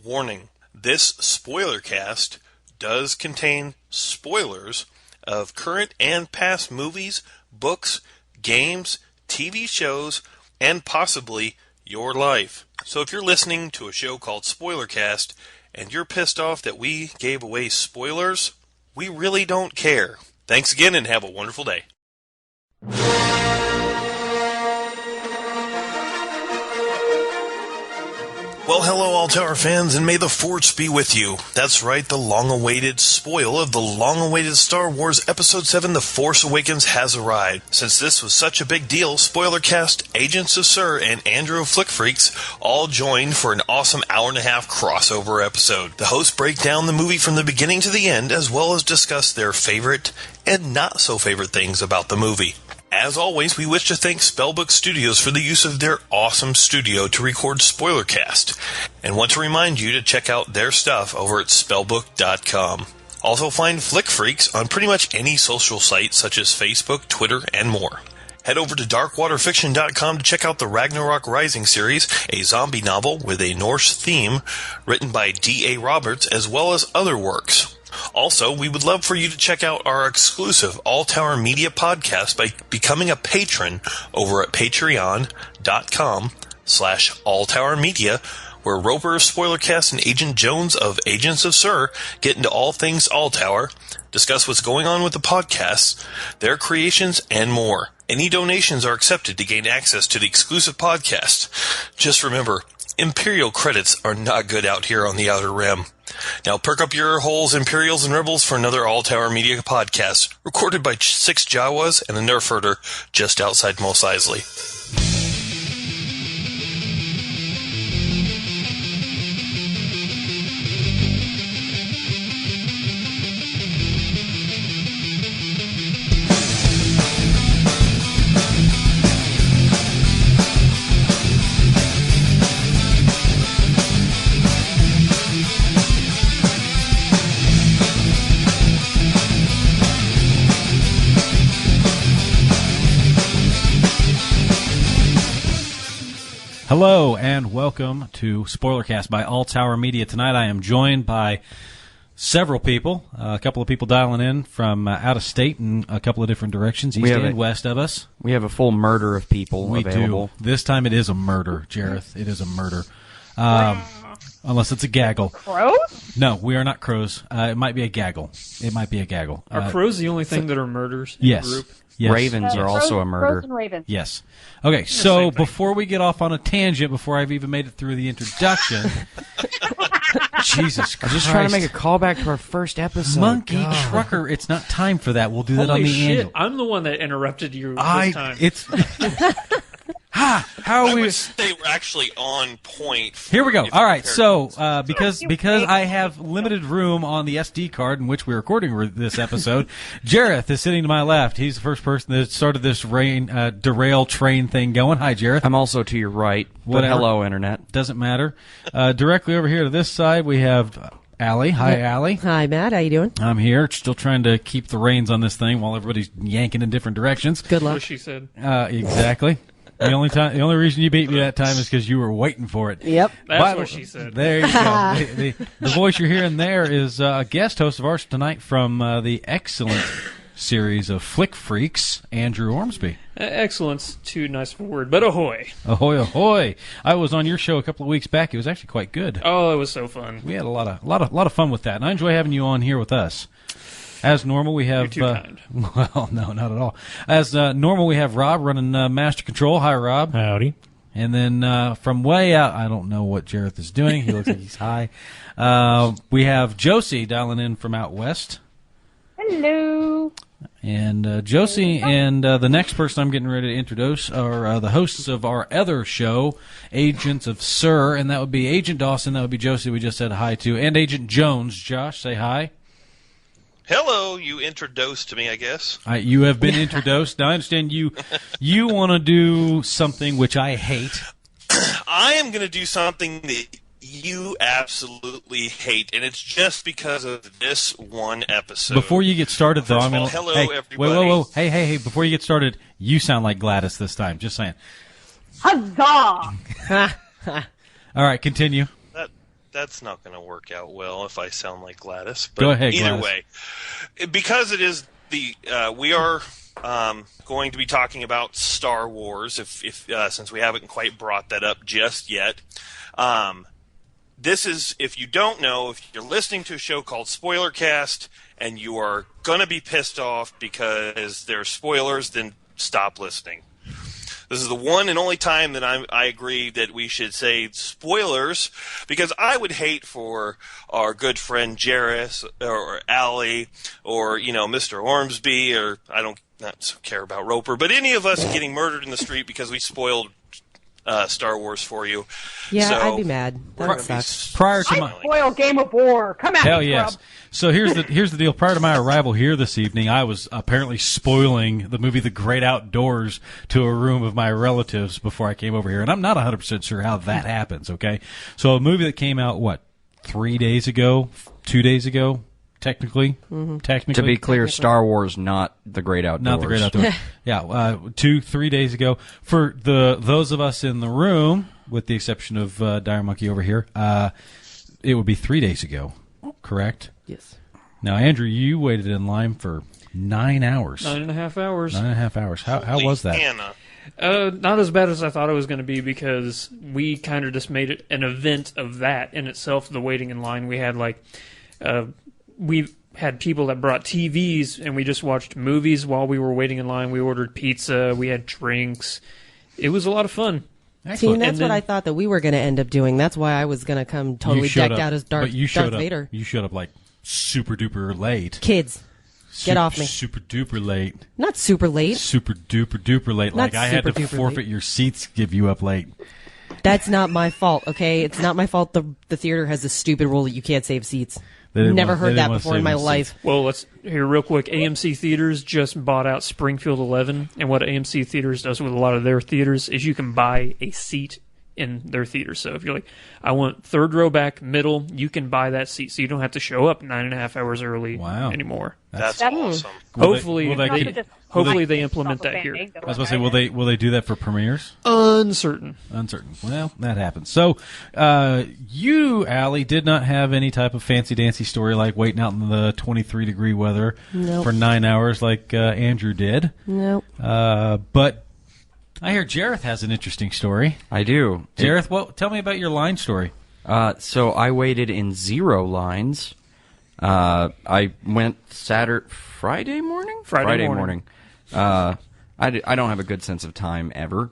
Warning, this Spoilercast does contain spoilers of current and past movies, books, games, TV shows, and possibly your life. So if you're listening to a show called Spoilercast and you're pissed off that we gave away spoilers, we really don't care. Thanks again and have a wonderful day. Well, hello, All Tower fans, and may the Force be with you. That's right, the long-awaited spoil of the long-awaited Star Wars Episode 7, The Force Awakens, has arrived. Since this was such a big deal, Spoilercast, Agents of Sir, and Andrew of Flick Freaks all joined for an awesome hour-and-a-half crossover episode. The hosts break down the movie from the beginning to the end, as well as discuss their favorite and not-so-favorite things about the movie. As always, we wish to thank Spellbook Studios for the use of their awesome studio to record Spoilercast, and want to remind you to check out their stuff over at spellbook.com. Also find Flick Freaks on pretty much any social site such as Facebook, Twitter, and more. Head over to darkwaterfiction.com to check out the Ragnarok Rising series, a zombie novel with a Norse theme written by D.A. Roberts, as well as other works. Also, we would love for you to check out our exclusive All Tower Media podcast by becoming a patron over at patreon.com/alltowermedia, where Roper of Spoilercast and Agent Jones of Agents of Sir get into all things All Tower, discuss what's going on with the podcasts, their creations, and more. Any donations are accepted to gain access to the exclusive podcast. Just remember, Imperial credits are not good out here on the Outer Rim. Now perk up your holes, Imperials and Rebels, for another All Tower Media podcast, recorded by 6 Jawas and a Nerf herder just outside Mos Eisley. Hello and welcome to Spoilercast by All Tower Media. Tonight I am joined by several people, a couple of people dialing in from out of state in a couple of different directions, east and west of us. We have a full murder of people available. We do. This time it is a murder, Jareth. It is a murder. Unless it's a gaggle. Crows? No, we are not crows. It might be a gaggle. It might be a gaggle. Are crows the only thing that are murders in yes. the group? Yes. Ravens are also a murder. Crows and ravens. Yes. Okay, so before we get off on a tangent, before I've even made it through the introduction, Jesus Christ. I'm just trying to make a callback to our first episode. Monkey Trucker, it's not time for that. We'll do that on the shit, end. I'm the one that interrupted you this time. How are we? I would say we're actually on point. Here we go. All right, so because I have limited room on the SD card in which we're recording this episode, Jareth is sitting to my left. He's the first person that started this derail train thing going. Hi, Jareth. I'm also to your right. But hello, Internet. Doesn't matter. Directly over here to this side, we have Allie. Hi, Allie. Hi, Matt. How you doing? I'm here, still trying to keep the reins on this thing while everybody's yanking in different directions. Good luck. What she said. Exactly. The only reason you beat me that time is because you were waiting for it. Yep. That's what she said. There you go. The voice you're hearing there is a guest host of ours tonight from the excellent series of Flick Freaks, Andrew Ormsby. Excellence, too nice of a word, but ahoy. Ahoy, ahoy. I was on your show a couple of weeks back. It was actually quite good. Oh, it was so fun. We had a lot of fun with that, and I enjoy having you on here with us. As normal, we have... You're too kind. Well, no, not at all. As normal, we have Rob running Master Control. Hi, Rob. Howdy. And then from way out, I don't know what Jareth is doing. He looks like he's high. We have Josie dialing in from out west. Hello. And Josie and the next person I'm getting ready to introduce are the hosts of our other show, Agents of Sir, and that would be Agent Dawson, that would be Josie we just said hi to, and Agent Jones. Josh, say hi. Hello, you introduced me, I guess. You have been introduced. Now, I understand you want to do something which I hate. I am going to do something that you absolutely hate, and it's just because of this one episode. Before you get started, though, I'm going to... Hello, hey, everybody. Whoa. Hey, before you get started, you sound like Gladys this time. Just saying. Huzzah! All right, continue. That's not going to work out well if I sound like Gladys. But Go ahead, either Gladys. way, because it is we are going to be talking about Star Wars. If since we haven't quite brought that up just yet, this is, if you don't know, if you're listening to a show called Spoilercast and you are going to be pissed off because there are spoilers, then stop listening. This is the one and only time that I agree that we should say spoilers, because I would hate for our good friend Jareth or Allie or, Mr. Ormsby, or I don't not so care about Roper, but any of us getting murdered in the street because we spoiled Star Wars for you. Yeah, So, I'd be mad. we're That gonna be sucks. Prior to I my spoil Game of War. Come at hell me, yes. scrub. So here's the deal. Prior to my arrival here this evening, I was apparently spoiling the movie The Great Outdoors to a room of my relatives before I came over here, and I'm not 100% sure how that happens. Okay, so a movie that came out 3 days ago, 2 days ago. Technically. To be clear, Star Wars, not The Great Outdoors. Not The Great Outdoors. Yeah, 2-3 days ago. For those of us in the room, with the exception of Dire Monkey over here, it would be 3 days ago, correct? Yes. Now, Andrew, you waited in line for 9 hours. 9.5 hours. 9.5 hours. How was that? Hannah. Not as bad as I thought it was going to be, because we kind of just made it an event of that in itself, the waiting in line. We had we had people that brought TVs, and we just watched movies while we were waiting in line. We ordered pizza. We had drinks. It was a lot of fun. See, and that's And what then- I thought that we were going to end up doing. That's why I was going to come totally You showed decked up, out as but you Darth showed up, Vader. You showed up super duper late. Kids, get off me. Super duper late. Not super late. Super duper duper late. Not I had to super duper forfeit late. your seats, give you up late. That's not my fault, okay? It's not my fault the theater has this stupid rule that you can't save seats. They didn't Never want- they heard didn't that want to before in save my the seats. life. Well, let's hear real quick. AMC Theaters just bought out Springfield 11, and what AMC Theaters does with a lot of their theaters is you can buy a seat in their theater. So if you're like, I want third row back, middle, you can buy that seat, so you don't have to show up 9.5 hours early Wow. anymore. That's That's- awesome. Hopefully, will they they, keep- hopefully they implement that here. I was going to say, will they do that for premieres? Uncertain. Uncertain. Well, that happens. So, you, Allie, did not have any type of fancy-dancy story like waiting out in the 23-degree weather Nope. for 9 hours like Andrew did. Nope. But I hear Jareth has an interesting story. I do. Jareth, tell me about your line story. So I waited in 0 lines. I went Friday morning? Friday morning. I don't have a good sense of time ever.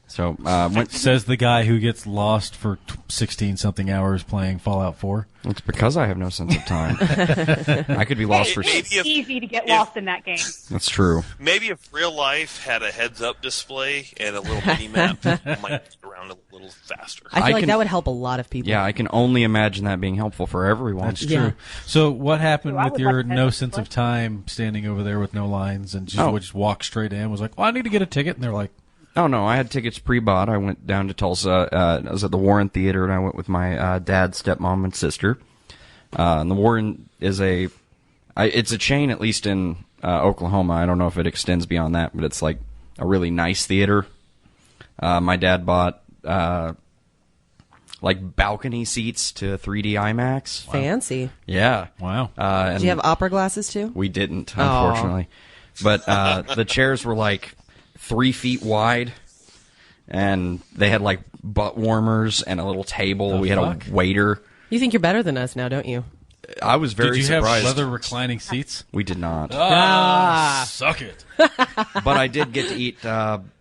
So went. Says the guy who gets lost for 16-something hours playing Fallout 4. It's because I have no sense of time. I could be lost for. Maybe It's if- easy to get lost in that game. That's true. Maybe if real life had a heads-up display and a little mini-map, it might get around a little faster. I feel I like can- that would help a lot of people. Yeah, I can only imagine that being helpful for everyone. That's Yeah. true. So what happened Ooh, I with would your like to no have sense this of time standing over there with no lines and Oh. just walk straight in? Was like, well, I need to get a ticket. And they're like, Oh, no, I had tickets pre-bought. I went down to Tulsa. I was at the Warren Theater, and I went with my dad, stepmom, and sister. And the Warren is it's a chain, at least in Oklahoma. I don't know if it extends beyond that, but it's like a really nice theater. My dad bought balcony seats to 3D IMAX. Fancy. Yeah. wow. And Did you have opera glasses too? we didn't, unfortunately. But the chairs were 3 feet wide, and they had butt warmers and a little table. We had fuck? a waiter. You think you're better than us now, don't you? I was very Did you surprised. have leather reclining seats? We did not. Suck it. But I did get to eat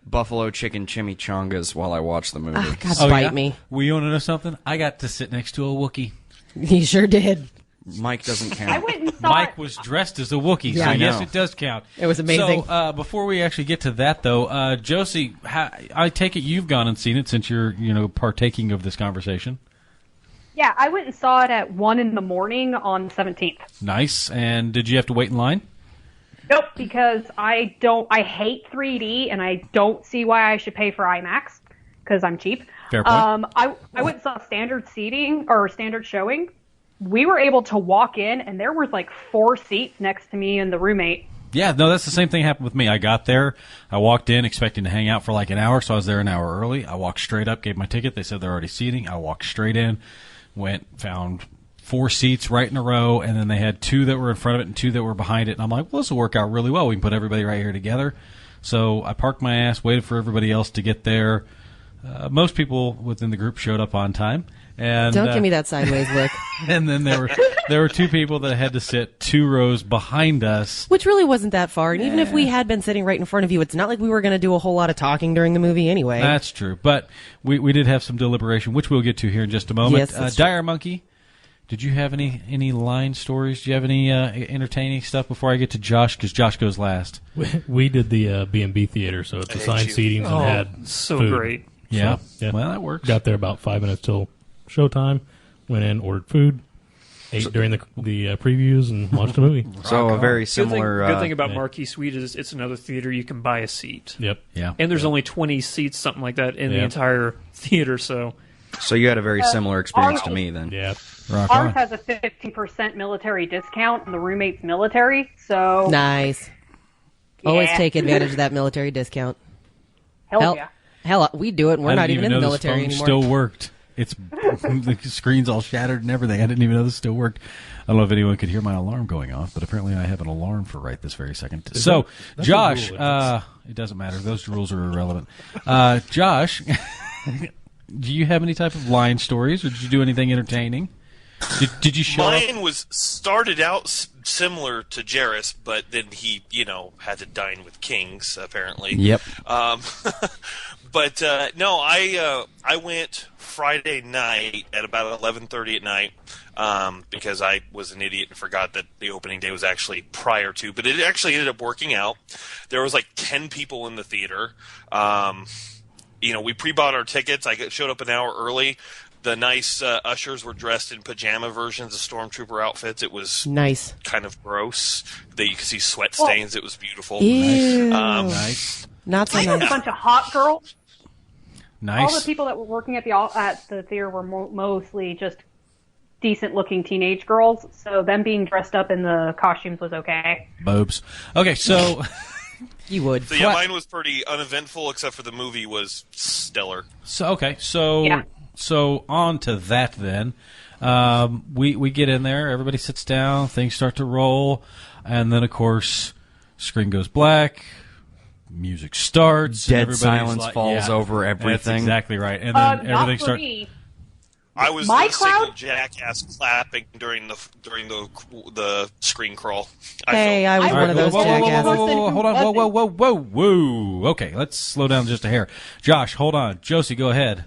buffalo chicken chimichangas while I watched the movie. God, Oh, bite yeah? me. Well, you want to know something? I got to sit next to a Wookiee. You sure did. Mike doesn't count. I went and saw Mike it. was dressed as a Wookiee, Yeah, so I yes, know. it does count. It was amazing. So before we actually get to that, though, Josie, I take it you've gone and seen it since you're partaking of this conversation. Yeah, I went and saw it at 1 in the morning on the 17th. Nice. And did you have to wait in line? Nope, because I hate 3D, and I don't see why I should pay for IMAX, because I'm cheap. Fair point. I went and saw standard seating, or standard showing. We were able to walk in, and there was 4 seats next to me and the roommate. Yeah, no, that's the same thing happened with me. I got there, I walked in expecting to hang out for an hour, so I was there an hour early. I walked straight up, gave my ticket. They said they're already seating. I walked straight in, found 4 seats right in a row, and then they had 2 that were in front of it and 2 that were behind it. And I'm like, well, this will work out really well. We can put everybody right here together. So I parked my ass, waited for everybody else to get there. Most people within the group showed up on time. And Don't give me that sideways look. And then there were 2 people that had to sit 2 rows behind us. Which really wasn't that far. And even if we had been sitting right in front of you, it's not like we were going to do a whole lot of talking during the movie anyway. That's true. But we did have some deliberation, which we'll get to here in just a moment. Yes, that's Dire Monkey, did you have any line stories? Do you have any entertaining stuff before I get to Josh? Because Josh goes last. We did the B&B theater, so it's assigned seatings and had so food. great. Yeah. So, yeah. Well, that works. Got there about 5 minutes till showtime. Went in, ordered food, ate during the previews, and watched a movie. So a very similar. Good thing about Marquee Suite is it's another theater you can buy a seat. Yep. Yeah. And there's only 20 seats, something like that, in the entire theater. So you had a very similar experience to me then. Yeah. Rock Ours on. has a 50% military discount, and the roommate's military, so... Nice. Always Yeah. take advantage of that military discount. Hell yeah. Hell, we do it, and we're I not didn't even in the know this military phone anymore. still worked. It's the screen's all shattered and everything. I didn't even know this still worked. I don't know if anyone could hear my alarm going off, but apparently I have an alarm for right this very second. So, that's Josh, a rule, it doesn't matter. Those rules are irrelevant. Josh, do you have any type of line stories, or did you do anything entertaining? Did you show up? Mine was started out similar to Jarrus, but then he, had to dine with kings, apparently. Yep. But no, I went Friday night at about 11:30 at night because I was an idiot and forgot that the opening day was actually prior to. But it actually ended up working out. There was like 10 people in the theater. We pre-bought our tickets. I showed up an hour early. The nice ushers were dressed in pajama versions of stormtrooper outfits. It was Nice. kind of gross. That you could see sweat stains. It was beautiful. Ew. Nice. Not so I had a nice. bunch of hot girls. Nice. All the people that were working at the theater were mostly just decent-looking teenage girls, so them being dressed up in the costumes was okay. Boobs. Okay, so... You would. So yeah, mine was pretty uneventful, except for the movie was stellar. So Yeah. So on to that then. We get in there, everybody sits down, things start to roll, and then of course screen goes black, music starts, Dead everybody's silence like, falls over everything. That's exactly right, and then everything Not for starts. me. I was My the signal crowd? jackass clapping during the screen crawl. Hey, I was All one of those jackasses. Whoa. Okay, let's slow down just a hair. Josh, hold on. Josie, go ahead.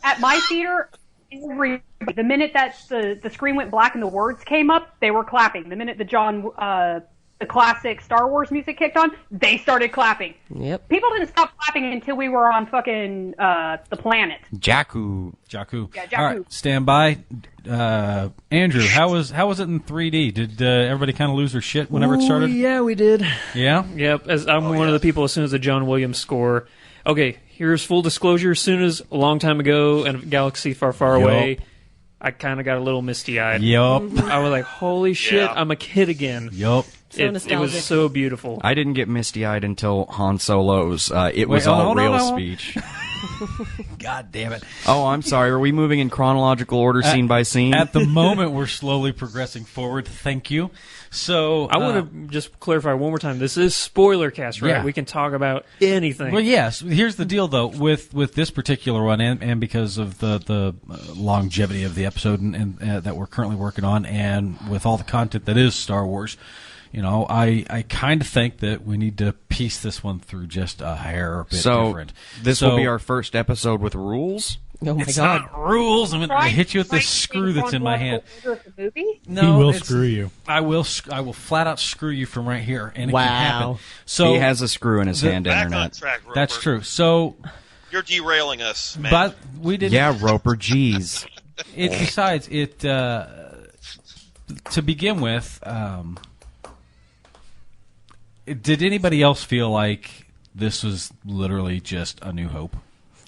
At my theater, the minute that the screen went black and the words came up, they were clapping. The minute the classic Star Wars music kicked on, they started clapping. Yep. People didn't stop clapping until we were on fucking the planet. Jakku. Yeah, Jakku. All right, stand by. Andrew, how was it in 3D? Did everybody kind of lose their shit whenever it started? Yeah, we did. Yeah? Yep, as I'm one of the people, as soon as the John Williams score. Okay, here's full disclosure. As soon as a long time ago in a galaxy far, far away, I kind of got a little misty-eyed. Yup. I was like, holy shit, Yeah. I'm a kid again. Yup. So It nostalgic. was so beautiful. I didn't get misty-eyed until Han Solo's. It was Wait, all hold on, real hold on. speech. God damn it. Oh, I'm sorry. Are we moving in chronological order, scene by scene? At the moment, we're slowly progressing forward. Thank you. So I want to just clarify one more time. This is Spoilercast, right? Yeah. We can talk about anything. Well, yes. Here's the deal, though, with this particular one, and because of the longevity of the episode and that we're currently working on, and with all the content that is Star Wars, I kind of think that we need to piece this one through just a hair bit different. This will be our first episode with rules. Oh my It's god. not rules. I'm going to hit you with this screw that's in my hand. Order of the movie? No, He will it's- screw you. I will flat out screw you from right here, and it Wow. can happen. So He has a screw in his hand, Back on Internet. track, Roper. that's true. So, You're derailing us, man. but we didn't. Yeah, Roper, jeez. Besides, to begin with, did anybody else feel like this was literally just A New Hope?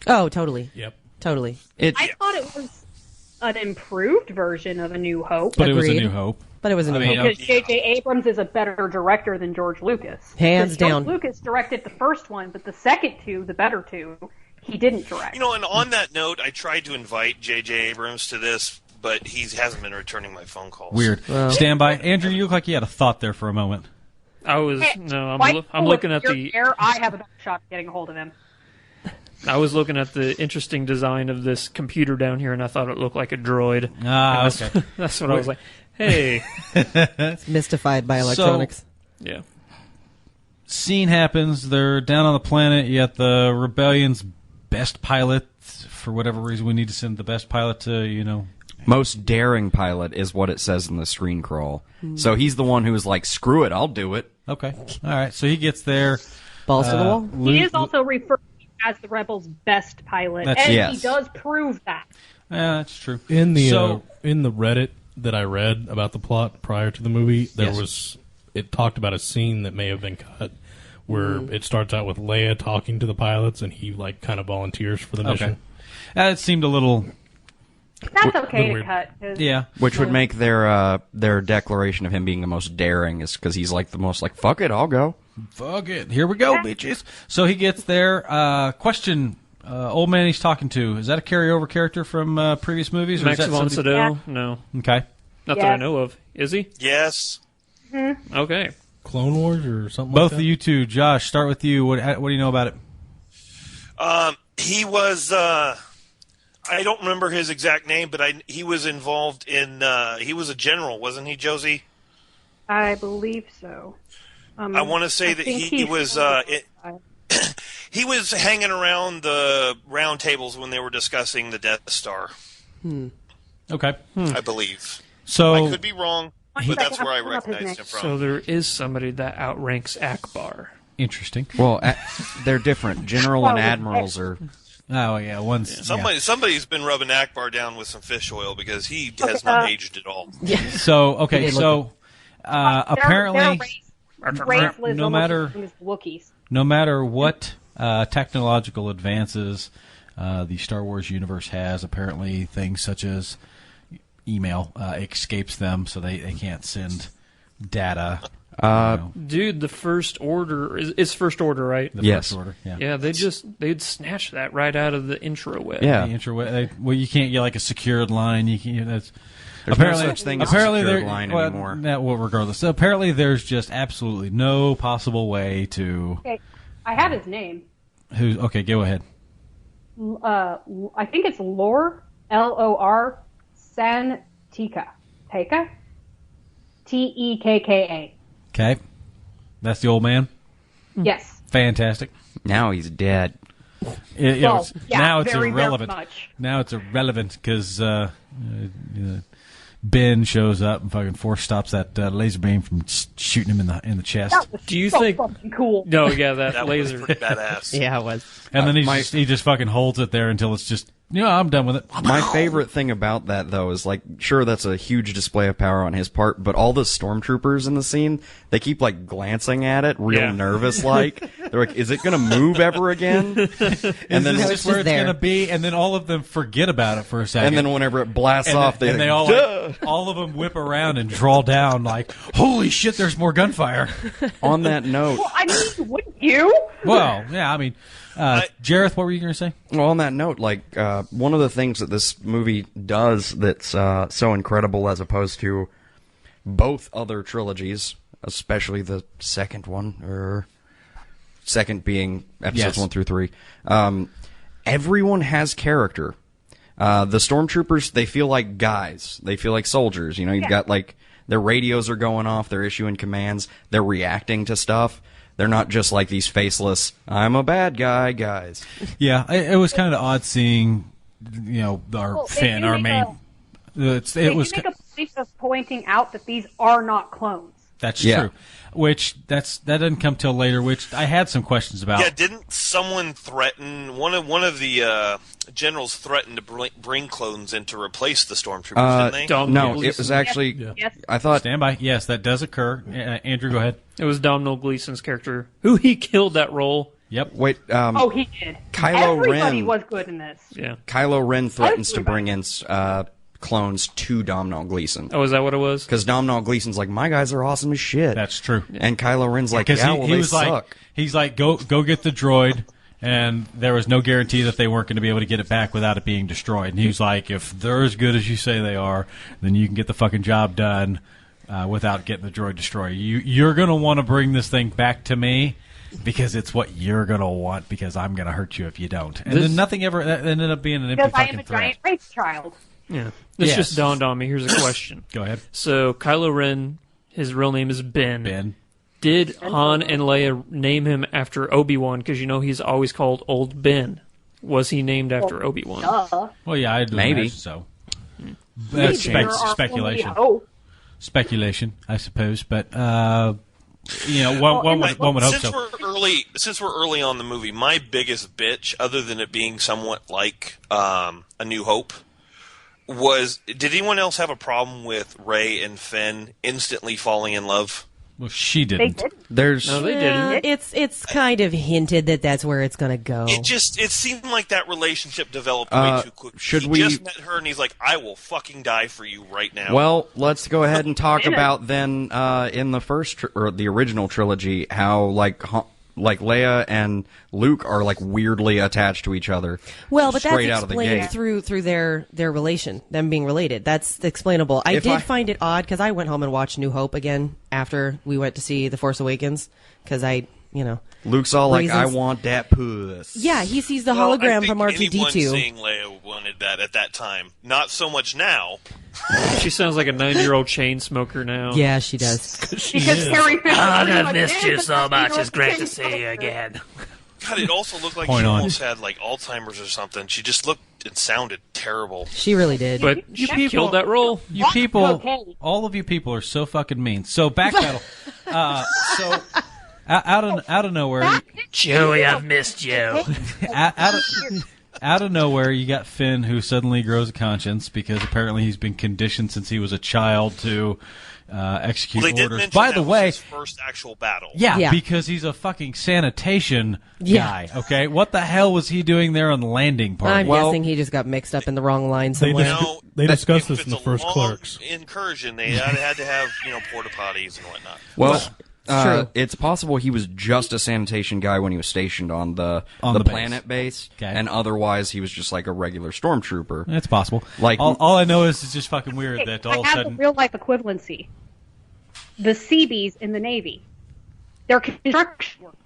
Oh, totally. Yep. Totally. I thought it was an improved version of A New Hope. But it was A Agreed. New Hope. But it was a new mean, hope. Because J.J. Abrams is a better director than George Lucas. Hands Because down. George Lucas directed the first one, but the second two, the better two, he didn't direct. You know, and on that note, I tried to invite J.J. Abrams to this, but he hasn't been returning my phone calls. Weird. Stand by. Andrew, you look like you had a thought there for a moment. I'm looking at the. I have a better shot at getting a hold of him. I was looking at the interesting design of this computer down here, and I thought it looked like a droid. Okay. That's what I was like. Hey. Mystified by electronics. Yeah. Scene happens. They're down on the planet. You got the rebellion's best pilot. For whatever reason, we need to send the best pilot to, Most daring pilot is what it says in the screen crawl. So he's the one who was like, screw it, I'll do it. Okay. All right. So he gets there. Balls to the wall. He is also referred to as the Rebels' best pilot, and Yes. he does prove that. Yeah, that's true. In the Reddit that I read about the plot prior to the movie, it talked about a scene that may have been cut where it starts out with Leia talking to the pilots, and he kind of volunteers for the mission. It seemed a little. That's okay to weird. cut. 'Cause Which would make their declaration of him being the most daring is because he's like the most like, fuck it, I'll go. Fuck it. Here we go, bitches. So he gets there. Question. Old man he's talking to. Is that a carryover character from previous movies? Or Max is that von somebody- Sydow? No. Okay. Not that I Yes. know of. Is he? Yes. Okay. Clone Wars or something Both like of you two. Josh, start with you. What do you know about it? He was, I don't remember his exact name, but he was involved in, he was a general, wasn't he, Josie? I believe so. I want to say that he was, he was hanging around the round tables when they were discussing the Death Star, Okay. I believe. So I could be wrong, but that's where I I'm pulling up his recognized name. him from. So there is somebody that outranks Akbar. interesting. Well, they're different. General and admirals are. Oh yeah, one's Somebody's been rubbing Akbar down with some fish oil because he has not aged at all. So okay, so apparently, Race lives no almost matter- as soon as Wookiees. no matter what technological advances the Star Wars universe has, apparently things such as email escapes them, so they can't send data. Dude, the First Order it's First Order, right? The Yes. First Order, yeah. Yeah, they'd snatch that right out of the intraweb. Yeah. Well, you can't get like a secured line. You can't. That's There's no such thing as a secured there- line well, anymore. Well, regardless, so apparently there's just absolutely no possible way to. Okay, I have his name. Okay, go ahead. I think it's Lor, Lor, Santika. Teka? Tekka. Okay, that's the old man. Yes. Fantastic. Now he's dead. Now it's very, irrelevant. very much. Now it's irrelevant because Ben shows up and fucking Force stops that laser beam from shooting him in the chest. That was Do you so think- fucking cool. No, yeah, that That laser. was pretty badass. Yeah, it was. And then he just fucking holds it there until it's just, I'm done with it. My favorite thing about that, though, is like, sure, that's a huge display of power on his part, but all the stormtroopers in the scene, they keep like glancing at it, real Yeah. nervous, like they're like, "Is it going to move ever again?" And then, Is this it's where just it's there. going to be? And then all of them forget about it for a second. and then whenever it blasts off, and they all all of them whip around and draw down like, holy shit, there's more gunfire. On that note, Well, I mean, wouldn't you? Well, yeah, I mean, Jareth, what were you going to say? well, on that note, like one of the things that this movie does that's so incredible, as opposed to both other trilogies, especially the second one, or second being episodes Yes. 1 through 3, everyone has character. The stormtroopers, they feel like guys. They feel like soldiers. You've got like their radios are going off. They're issuing commands. They're reacting to stuff. They're not just like these faceless, I'm a bad guy guys. Yeah, it was kind of odd seeing, our Well, Finn, they our do main. They It was. make a point of pointing out that these are not clones. That's Yeah. true. Which that doesn't come till later. Which I had some questions about. Yeah, didn't someone threaten one of the generals threatened to bring clones in to replace the stormtroopers? Didn't they? Dom No, Gleason. it was actually. Yes. I thought Stand by. Yes, that does occur. Andrew, go ahead. It was Domhnall Gleeson's character who he killed that role. Yep. Wait. Oh, he did. Kylo Everybody Ren- was good in this. Yeah. Kylo Ren threatens to Everybody. bring in clones to Domhnall Gleeson. Oh, is that what it was? Because Domhnall Gleeson's like, my guys are awesome as shit. That's true. And Kylo Ren's like, Because yeah, he well, they was suck. like, he's like, go get the droid, And there was no guarantee that they weren't going to be able to get it back without it being destroyed. And he was like, if they're as good as you say they are, then you can get the fucking job done without getting the droid destroyed. You're going to want to bring this thing back to me because it's what you're going to want because I'm going to hurt you if you don't. And then nothing ever that ended up being an empty Because I fucking am a threat. giant race child. Yeah. This Yes. just dawned on me. Here's a question. Go ahead. So Kylo Ren, his real name is Ben. Ben. Did Han and Leia name him after Obi-Wan? Because he's always called Old Ben. Was he named after Obi-Wan? Duh. Well, yeah, I'd Maybe. imagine so. That's Maybe. There are speculation. only hope. Speculation, I suppose. But, one would hope so. Since we're early on the movie, my biggest bitch, other than it being somewhat like A New Hope, was did anyone else have a problem with Rey and Finn instantly falling in love? Well, she They didn't. did. There's No, they didn't. It's kind of hinted that that's where it's going to go. It seemed like that relationship developed way too quickly. should he we- just met her and he's like, I will fucking die for you right now. Well, let's go ahead and talk about then in the first or the original trilogy how like Leia and Luke are like weirdly attached to each other. Well, but that's straight out of the explained gate. through their relation, them being related. That's explainable. I If did I- find it odd because I went home and watched New Hope again after we went to see The Force Awakens because Luke's all like, reasons. I want that puss. Yeah, he sees the Well, I hologram think from anyone R2-D2. seeing Leia wanted that at that time. Not so much now. She sounds like a 9-year-old chain smoker now. Yeah, she does. Because Carrie Fisher. I've missed you so much. It's great to see you again. God, it also looked like Point she on. almost had like Alzheimer's or something. She just looked and sounded terrible. She really did. But she killed that role. You people, Okay. all of you people are so fucking mean. So backpedal. So out of nowhere, Joey, I've missed you. out of nowhere, you got Finn who suddenly grows a conscience because apparently he's been conditioned since he was a child to execute Well, they did orders. mention By that the was way, his first actual battle. yeah, Yeah. because he's a fucking sanitation Yeah. guy. Okay, what the hell was he doing there on the landing party? I'm guessing he just got mixed up in the wrong line They somewhere. just- They discussed if this in it's the a first long Clerks. incursion. They had to have porta potties and whatnot. Well, true. it's possible he was just a sanitation guy when he was stationed on the the base. planet base, Okay. and otherwise he was just like a regular stormtrooper. It's possible. Like- all I know is it's just fucking weird Hey, that all I of a have sudden. the real life equivalency. The Seabees in the Navy. They're construction workers,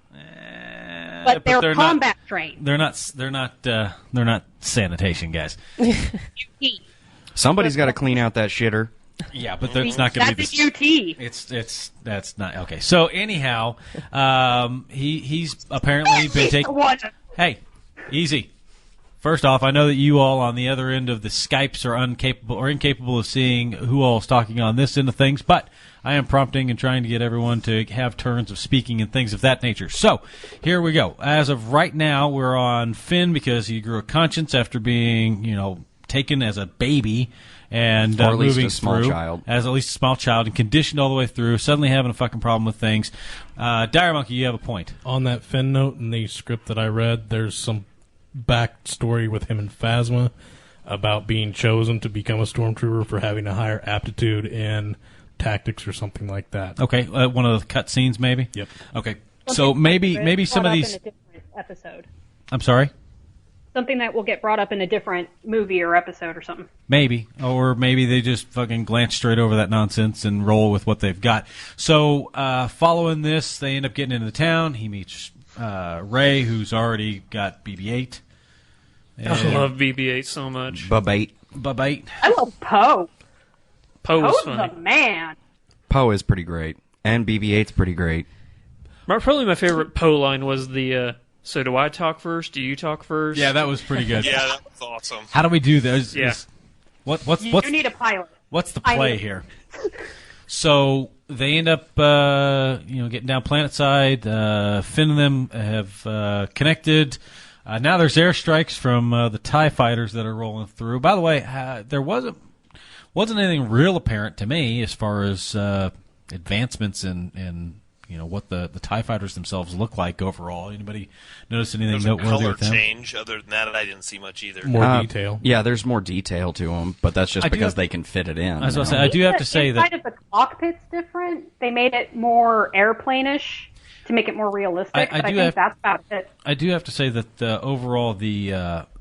but they're they're combat trained. They're not sanitation guys. Somebody's got to clean out that shitter. Yeah, but it's not going to be That's the. a UT. That's not okay. So anyhow, he's apparently been taking. Hey, easy. First off, I know that you all on the other end of the Skypes are incapable of seeing who all is talking on this end of things, but I am prompting and trying to get everyone to have turns of speaking and things of that nature. So, here we go. As of right now, we're on Finn because he grew a conscience after being, taken as a baby and Or at least moving a small through child. as at least a small child and conditioned all the way through, suddenly having a fucking problem with things. Dire Monkey, you have a point. On that Finn note in the script that I read, there's some backstory with him and Phasma about being chosen to become a stormtrooper for having a higher aptitude in tactics or something like that. Okay, one of the cut scenes, maybe. Yep. Okay, so maybe some of these. In a different episode. I'm sorry. Something that will get brought up in a different movie or episode or something. Maybe, or maybe they just fucking glance straight over that nonsense and roll with what they've got. So, following this, they end up getting into town. He meets Rey, who's already got BB-8. I love BB-8 so much. Bubate. BB-8. I love Poe. Poe was Poe's funny. the man. Poe is pretty great, and BB-8's pretty great. Probably my favorite Poe line was the, so do I talk first? Do you talk first? Yeah, that was pretty good. Yeah, that was awesome. How do we do this? Yeah. What's You need a pilot. What's the I play know. here? So they end up, getting down planet side. Finn and them have connected. Now there's airstrikes from the TIE fighters that are rolling through. By the way, there wasn't anything real apparent to me as far as advancements in what the TIE fighters themselves look like overall. Anybody notice anything There's a noteworthy color with them? change. Other than that, I didn't see much either. More detail. Yeah, there's more detail to them, but that's just I do because have- they can fit it in. I was gonna you know? say, I do have to say Inside that of the cockpit's different. They made it more airplane-ish to make it more realistic. I but I do think have- that's about it. I do have to say that overall the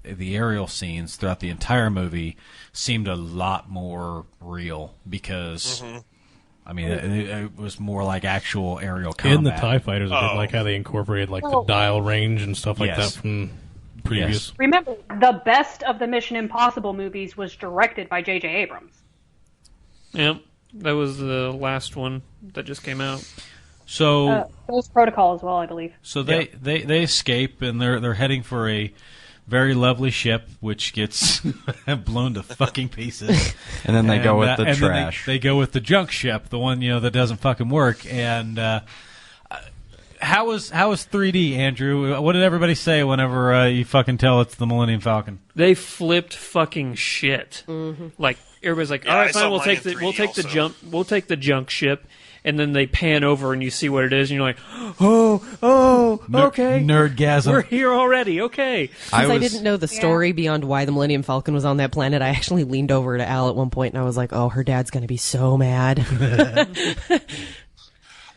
aerial scenes throughout the entire movie seemed a lot more real because, I mean, it was more like actual aerial combat. In the TIE Fighters, I did like how they incorporated like the dial range and stuff like Yes. that from previous. Remember, the best of the Mission Impossible movies was directed by J.J. Abrams. Yep, that was the last one that just came out. So Ghost Protocol as well, I believe. So they escape and they're heading for a very lovely ship which gets blown to fucking pieces. And then they go with the and then trash. they go with the junk ship, the one that doesn't fucking work. And how was 3D, Andrew? What did everybody say whenever you fucking tell it's the Millennium Falcon? They flipped fucking shit. Like everybody's like, Yeah, all I right, saw fine, mine in 3D we'll take the junk ship, and then they pan over and you see what it is, and you're like, oh, okay, Nerdgasm. we're here already. Okay, Since I didn't know the story beyond why the Millennium Falcon was on that planet, I actually leaned over to Al at one point and I was like, oh, her dad's going to be so mad.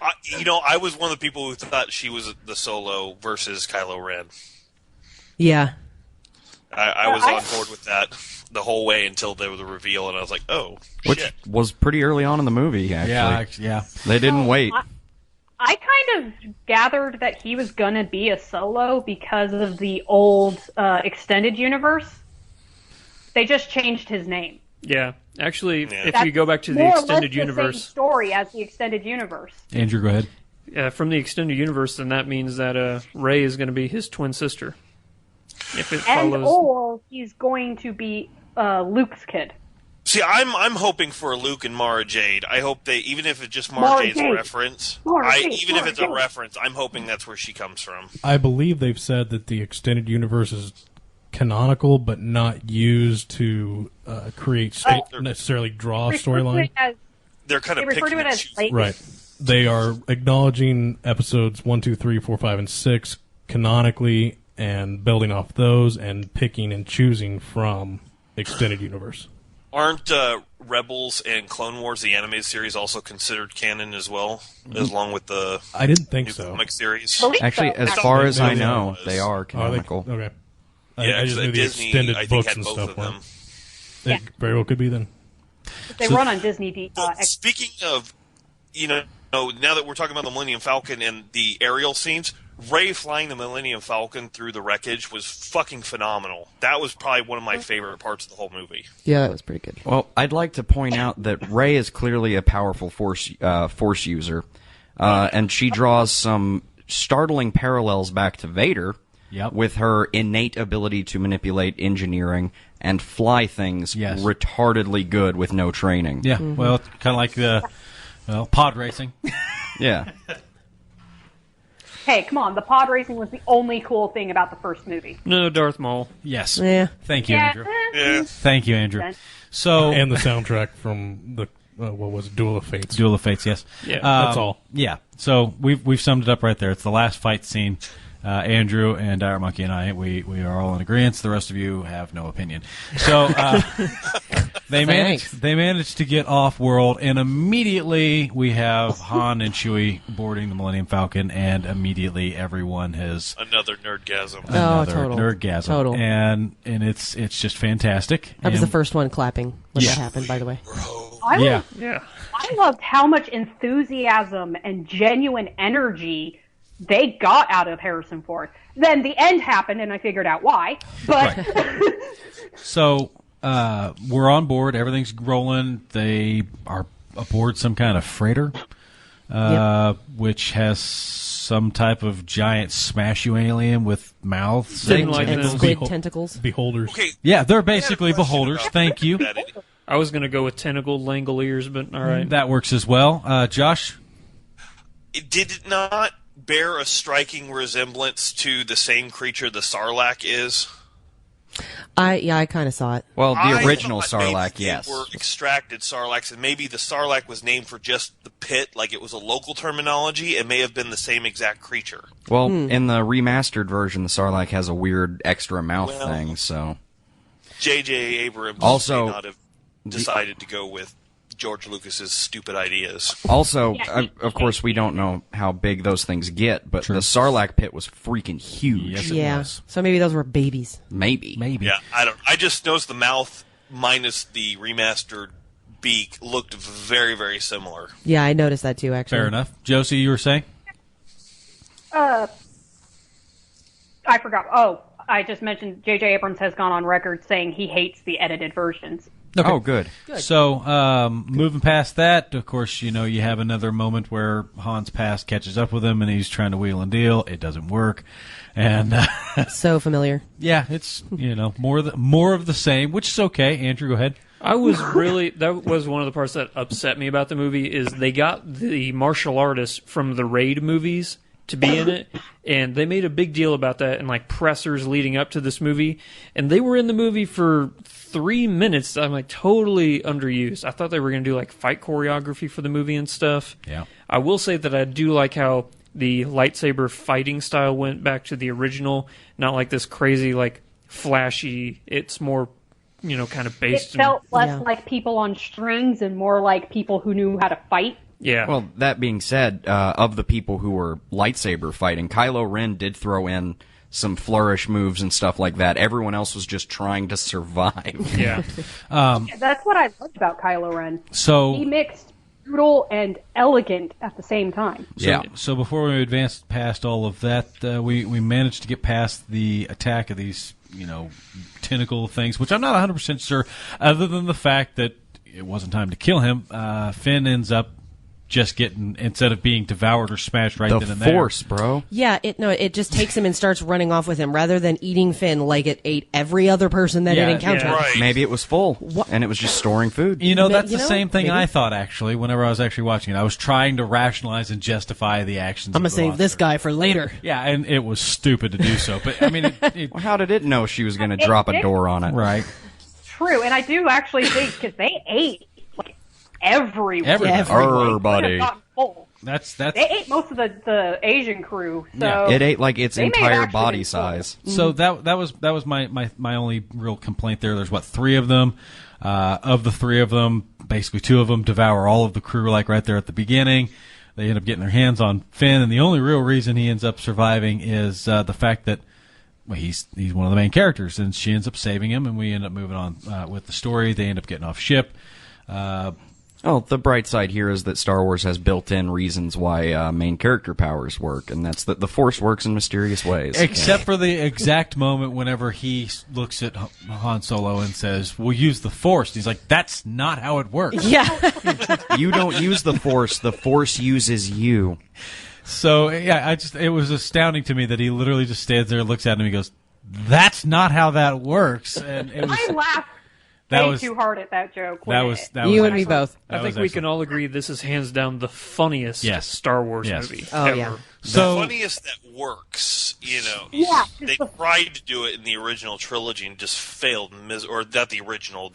I was one of the people who thought she was the Solo versus Kylo Ren. Yeah. I was on board with that the whole way until there was a reveal, and I was like, oh, Which shit. was pretty early on in the movie, actually. Yeah. They didn't wait. I kind of gathered that he was going to be a Solo because of the old extended universe. They just changed his name. yeah. Actually, Yeah. if you go back to the More or less extended the universe, same story as the extended universe. Andrew, go ahead. from the extended universe, then that means that Rey is going to be his twin sister. If it And follows, or he's going to be Luke's kid. See, I'm hoping for Luke and Mara Jade. I hope they, even if it's just Mara Mara Jade's Jade. reference, Mara Jade, even if Mara it's a Jade. reference, I'm hoping that's where she comes from. I believe they've said that the extended universe is canonical, but not used to create necessarily draw a storyline. They're kind They of refer picking to it and as choosing. late. Right. They are acknowledging episodes 1, 2, 3, 4, 5, and 6 canonically and building off those and picking and choosing from extended universe. Aren't Rebels and Clone Wars, the animated series, also considered canon as well, along with the I didn't think new so. comic series? Actually, as Actually, far as I maybe know, it was. they are Oh, canonical. okay. Yeah, I just knew the Disney, extended I think, books had and both stuff of were. them. It very well could be then. They run on Disney. Speaking of, now that we're talking about the Millennium Falcon and the aerial scenes, Rey flying the Millennium Falcon through the wreckage was fucking phenomenal. That was probably one of my favorite parts of the whole movie. Yeah, that was pretty good. Well, I'd like to point out that Rey is clearly a powerful force user, and she draws some startling parallels back to Vader with her innate ability to manipulate engineering and fly things retardedly good with no training. Yeah, well, kind of like the pod racing. Yeah. Hey, come on. The pod racing was the only cool thing about the first movie. no Darth Maul. Yes. Yeah. Thank you, Andrew. Yeah. Thank you, Andrew. So, And the soundtrack from the what was it, Duel of Fates. Duel of Fates, yes. Yeah, that's all. Yeah. So we've summed it up right there. It's the last fight scene. Andrew and Dire Monkey and I, we are all in agreement. The rest of you have no opinion. So they managed to get off world, and immediately we have Han and Chewie boarding the Millennium Falcon, and immediately everyone has Another nerdgasm. another total. nerdgasm. Total. And it's just fantastic. I was And- the first one clapping when Yeah. that happened, by the way. Yeah. I loved how much enthusiasm and genuine energy they got out of Harrison Ford. Then the end happened, and I figured out why. But So we're on board. Everything's rolling. They are aboard some kind of freighter, which has some type of giant smash you alien with mouths. Didn't like And those. squid tentacles. Beholders. Okay, Yeah, they're basically I had a question beholders. about Thank you. that. I was going to go with tentacled Langoliers, but all right. That works as well. Josh? Did it not bear a striking resemblance to the same creature the Sarlacc is? I kind of saw it. Well, the I original thought Sarlacc, maybe yes. They were extracted Sarlaccs, and maybe the Sarlacc was named for just the pit, like it was a local terminology. It may have been the same exact creature. Well, in the remastered version, the Sarlacc has a weird extra mouth Well, thing, so... J.J. Abrams Also, may not have decided to go with George Lucas's stupid ideas. Also, Yeah. of course, we don't know how big those things get, but True. the Sarlacc pit was freaking huge. Yes, it Yeah. was. So maybe those were babies. Maybe. Yeah, I just noticed the mouth minus the remastered beak looked very, very similar. Yeah, I noticed that too, actually. Fair enough. Josie, you were saying? I forgot. Oh, I just mentioned J.J. Abrams has gone on record saying he hates the edited versions. Okay. Oh, good. So, moving past that, of course, you have another moment where Han's past catches up with him, and he's trying to wheel and deal. It doesn't work, and So familiar. yeah, it's more of the same, which is okay. Andrew, go ahead. I was really that was one of the parts that upset me about the movie is they got the martial artists from the Raid movies to be in it, and they made a big deal about that in like pressers leading up to this movie, and they were in the movie for 3 minutes. I'm like totally underused. I thought they were going to do like fight choreography for the movie and stuff. Yeah. I will say that I do like how the lightsaber fighting style went back to the original, not like this crazy like flashy. It's more kind of It based. felt less Yeah. like people on strings and more like people who knew how to fight. Yeah. Well, that being said, of the people who were lightsaber fighting, Kylo Ren did throw in some flourish moves and stuff like that. Everyone else was just trying to survive. yeah. That's what I loved about Kylo Ren. So, He mixed brutal and elegant at the same time. Yeah. So before we advance past all of that, we managed to get past the attack of these, tentacle things, which I'm not 100% sure, other than the fact that it wasn't time to kill him. Finn ends up just getting, instead of being devoured or smashed right The then and there. Force, bro. Yeah, it just takes him and starts running off with him rather than eating Finn like it ate every other person that Yeah, it encountered. yeah. Right. Maybe it was full, and it was just storing food. That's You the know, same thing maybe. I thought, actually, whenever I was actually watching it. I was trying to rationalize and justify the actions I'm of gonna the save this monster. guy for later. Yeah, and it was stupid to do so. But, I mean, Well, how did it know she was going to drop a door on it? right. True, and I do actually think because they ate like everyone. Everyone. Everybody. That's They ate most of the Asian crew. So Yeah. It ate like its They may have entire actually body been size. So that was my only real complaint there. There's three of them. Of the three of them, basically two of them devour all of the crew like right there at the beginning. They end up getting their hands on Finn, and the only real reason he ends up surviving is the fact that he's one of the main characters, and she ends up saving him, and we end up moving on with the story. They end up getting off ship. Oh, the bright side here is that Star Wars has built-in reasons why main character powers work, and that's that the Force works in mysterious ways. Except for the exact moment whenever he looks at Han Solo and says, "We'll use the Force." And he's like, "That's not how it works." Yeah. You don't use the Force uses you. So yeah, it was astounding to me that he literally just stands there, looks at him, and he goes, "That's not how that works." And it was I laughed that way was too hard at that joke. that when was it- that You was and me excellent. both. That I think was we can excellent. all agree this is hands down the funniest Yes. Star Wars Yes. movie Oh, ever. yeah. So Funniest that works, Yeah. They tried to do it in the original trilogy and just failed. Or not the original,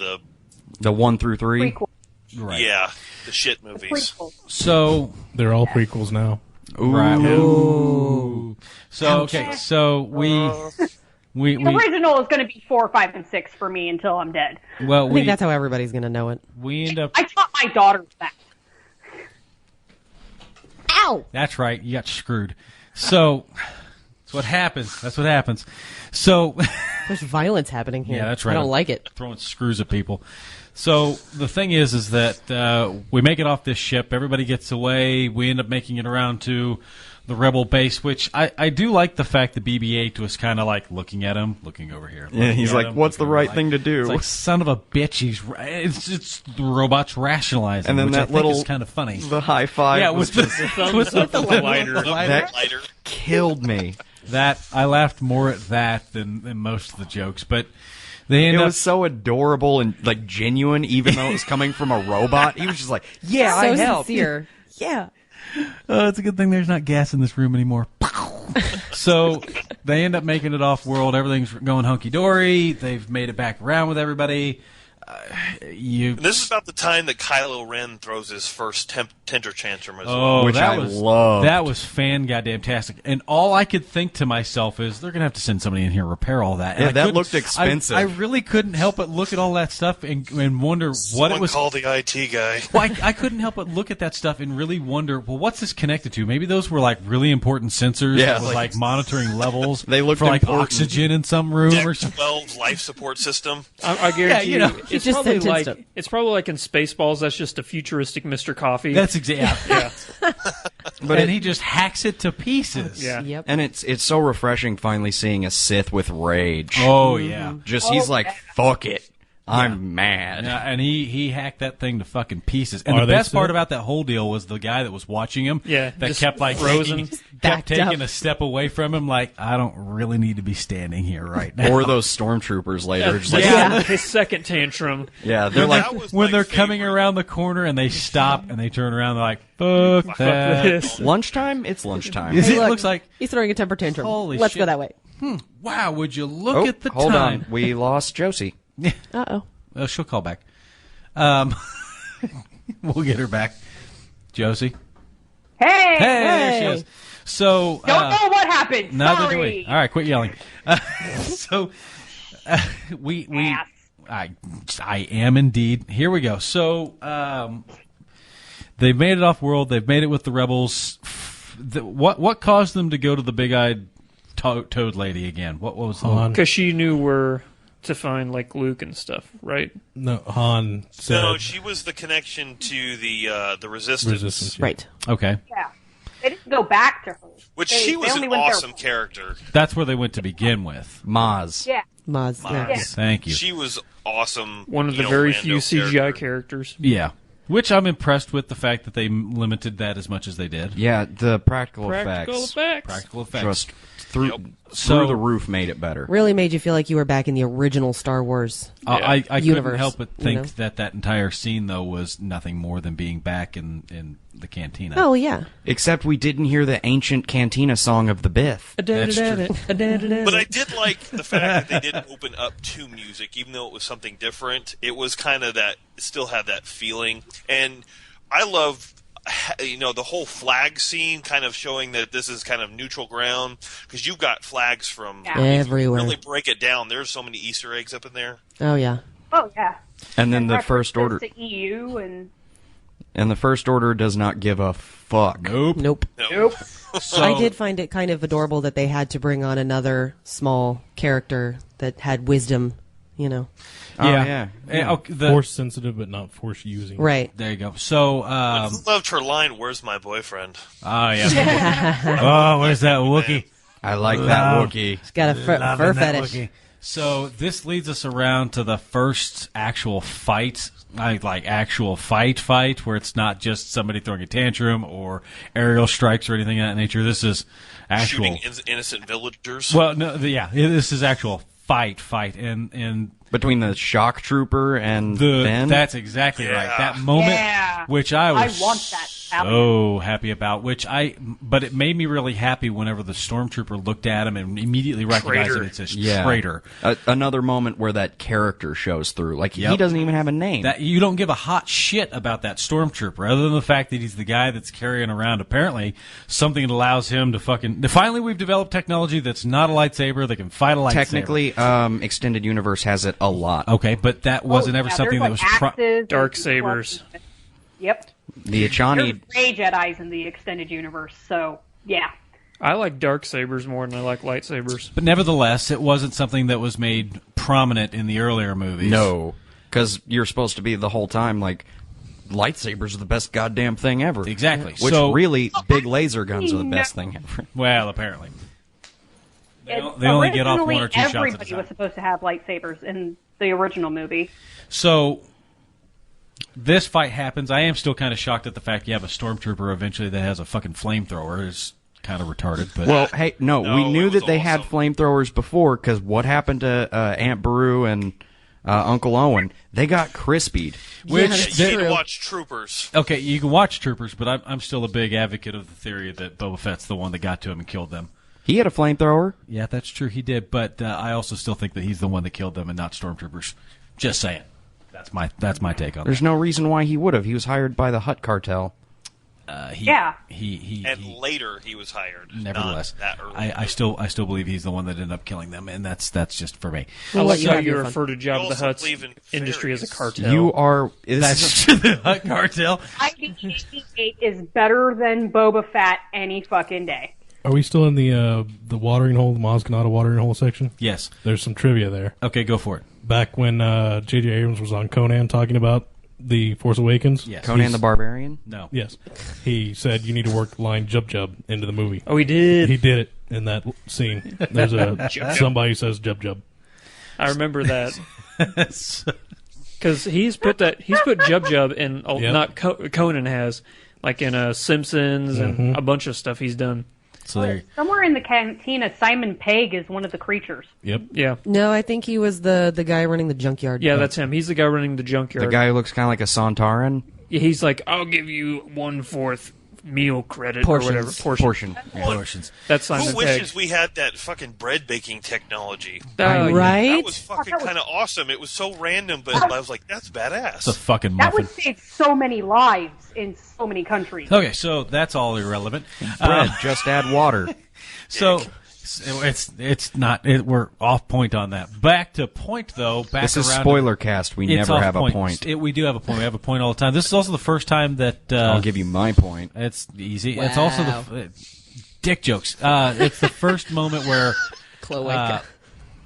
The 1 through 3. prequel. right. yeah, the shit movies. Prequel. So They're all prequels now. right. Ooh. So okay. So we The original is going to be 4, 5, and 6 for me until I'm dead. well I think that's how everybody's gonna know it. we end up. I taught my daughter that. Ow! That's right. You got screwed. So that's what happens. That's what happens. So. There's violence happening here. Yeah, that's right. I don't like it. Throwing screws at people. So the thing is that we make it off this ship. Everybody gets away. We end up making it around to the rebel base, which I do like the fact that BB-8 was kind of like looking at him, looking over here. Yeah, he's looking like, at him, "What's the looking right over, thing to do?" It's like, son of a bitch. It's the robots rationalizing, And then which that I think little is kind of funny. The high five Yeah, was with just, the Thumbs up with the lighter. that Lighter. killed me. That I laughed more at that than most of the jokes, but they end It up. was so adorable and like genuine, even though it was coming from a robot. He was just like, "Yeah, So I helped." sincere. Yeah. Oh, it's a good thing there's not gas in this room anymore. So they end up making it off world. Everything's going hunky dory. They've made it back around with everybody. And this is about the time that Kylo Ren throws his first temper tantrum as well. Oh, Which I loved. That was fan goddamn tastic. And all I could think to myself is they're going to have to send somebody in here to repair all that. And Yeah, I that couldn't- looked expensive. I really couldn't help but look at all that stuff and wonder what Someone it was. call the IT guy. Well, I couldn't help but look at that stuff and really wonder, well, what's this connected to? Maybe those were like really important sensors Yeah, that were like monitoring levels. They looked for like important. oxygen in some room or Deck something. 12 life support system. I guarantee you know, it's just probably sentenced like him. it's probably like in Spaceballs. That's just a futuristic Mr. Coffee. That's exactly. yeah. But And he just hacks it to pieces. Yeah. Yep. And it's so refreshing finally seeing a Sith with rage. Oh yeah. Just he's like, fuck it, I'm mad. Yeah, and he hacked that thing to fucking pieces. And Are the they best part still- about that whole deal was the guy that was watching him. Yeah, that just kept like frozen. kept Backed taking up. a step away from him. Like, I don't really need to be standing here right now. Or those stormtroopers later, just like, Yeah. His second tantrum. yeah, they're like, That was when my they're coming favorite. around the corner and they stop and they turn around, they're like, "Fuck Fuck that!" this. lunchtime. It's lunchtime. Is Hey, it look, looks like, he's throwing a temper tantrum. Holy Let's shit. go that way. wow, would you look Oh, at the hold time? on, we lost Josie. Uh-oh. Oh, she'll call back. We'll get her back. Josie. Hey! Hey, there she is. So, Don't know what happened. neither do we. Sorry. All right, quit yelling. So, we Ass. I am indeed. Here we go. So, they've made it off world. They've made it with the rebels. What caused them to go to the big-eyed toad lady again? What was the Han. Because she knew where to find like Luke and stuff, right? No, Han said No, she was the connection to the resistance. resistance. Right. Okay, Yeah. They didn't go back to her. Which They- she they was only an went there awesome for- character. that's where they went to begin with. Maz. Yeah. Maz. Yeah. Yeah. Thank you. She was awesome. One of the you know, very Lando few CGI character. characters. Yeah, which I'm impressed with the fact that they limited that as much as they did. Yeah, the practical Practical effects effects. Practical effects. just through Yep. So- through the roof made it better. Really made you feel like you were back in the original Star Wars. I couldn't Universe, help but you think know? that entire scene, though, was nothing more than being back in the cantina. Oh, yeah. Except we didn't hear the ancient cantina song of the Biff. That's true. But I did like the fact that they didn't open up to music, even though it was something different. It was kind of that, it still had that feeling. And I love, the whole flag scene, kind of showing that this is kind of neutral ground, because you've got flags from Yeah. if you Everywhere. really break it down. There's so many Easter eggs up in there. Oh, yeah. Oh, yeah. And then the References First Order to EU and and the First Order does not give a fuck. Nope. Nope. No. So, I did find it kind of adorable that they had to bring on another small character that had wisdom, you know. Oh, Yeah. yeah. Okay, Force sensitive, but not force using. Right. there you go. So, I loved her line, "Where's my boyfriend?" oh yeah. Oh, where's that Wookiee? I like that Love. Wookiee. He's got a fur Loving that fetish. Wookiee. So this leads us around to the first actual fight, like actual fight, where it's not just somebody throwing a tantrum or aerial strikes or anything of that nature. This is actual. Shooting innocent villagers. Well, no, this is actual fight, and Between the shock trooper and Ben. that's exactly Yeah. right. That moment, Yeah. which I was I want that so happy about. But it made me really happy whenever the stormtrooper looked at him and immediately recognized Traitor. him. It says yeah. traitor. Another moment where that character shows through. Like, he Yep. doesn't even have a name. That you don't give a hot shit about that stormtrooper, other than the fact that he's the guy that's carrying around apparently something that allows him to fucking. Finally, we've developed technology that's not a lightsaber that can fight a lightsaber. Technically, Extended Universe has it a lot. Okay, but that wasn't Oh, ever yeah, something that there's, was. like, axes and Dark sabers. Yep. The There's Achani, gray Jedis in the extended universe, so yeah. I like dark sabers more than I like lightsabers. But nevertheless, it wasn't something that was made prominent in the earlier movies. no. Because you're supposed to be the whole time like, lightsabers are the best goddamn thing ever. Exactly. Which So- really, big laser guns are the best thing ever. Well, apparently. They It's only get off originally one or two shots at a everybody time. was supposed to have lightsabers in the original movie. So this fight happens. I am still kind of shocked at the fact you have a stormtrooper eventually that has a fucking flamethrower. It's kind of retarded, but Well, hey, no, No, we it knew was that they had awesome. flamethrowers before, because what happened to Aunt Beru and Uncle Owen? They got crispied. Which- Yeah, that's You need to true. watch Troopers. okay, you can watch Troopers, but I'm still a big advocate of the theory that Boba Fett's the one that got to him and killed them. He had a flamethrower. Yeah, that's true. He did, but I also still think that he's the one that killed them and not stormtroopers. Just saying. That's my take on There's no reason why he would have. He was hired by the Hutt cartel. He later he was hired. Nevertheless, not that early. I still believe he's the one that ended up killing them, and that's just for me. I like how have you your refer to Jabba You the also Hutt's believe in industry as a fairies. cartel. You are. That's the Hutt cartel. I think BB-8 is better than Boba Fett any fucking day. Are we still in the watering hole, the Maz Kanata watering hole section? Yes. There's some trivia there. Okay, go for it. Back when J.J. Abrams was on Conan talking about the Force Awakens. Yes. Conan the Barbarian? No. Yes. He said you need to work the line Jub Jub into the movie. Oh, he did. He did it in that scene. There's somebody says Jub Jub. I remember that. Because he's put Jub Jub in, Yep. not Conan has, like in Simpsons and a bunch of stuff he's done. So there. Somewhere in the cantina, Simon Pegg is one of the creatures. Yep. Yeah. No, I think he was the guy running the junkyard. Yeah, that's him. He's the guy running the junkyard. The guy who looks kind of like a Santaran? Yeah, he's like, I'll give you 1/4 meal credit Portions. or whatever. Portion. Portions. That's Simon Who Pegg. wishes we had that fucking bread baking technology? Oh, yeah. Right? That was fucking kind of awesome. It was so random, but I was like, that's badass. It's a fucking That muffin. would save so many lives in so many countries. Okay, so that's all irrelevant. Bread, just add water. So it's not. We're off point on that. Back to point though. This is around. Spoilercast. We It's never off have a point. We do have a point. We have a point all the time. This is also the first time that I'll give you my point. it's easy. It's also the dick jokes. It's the first moment where Cloaca.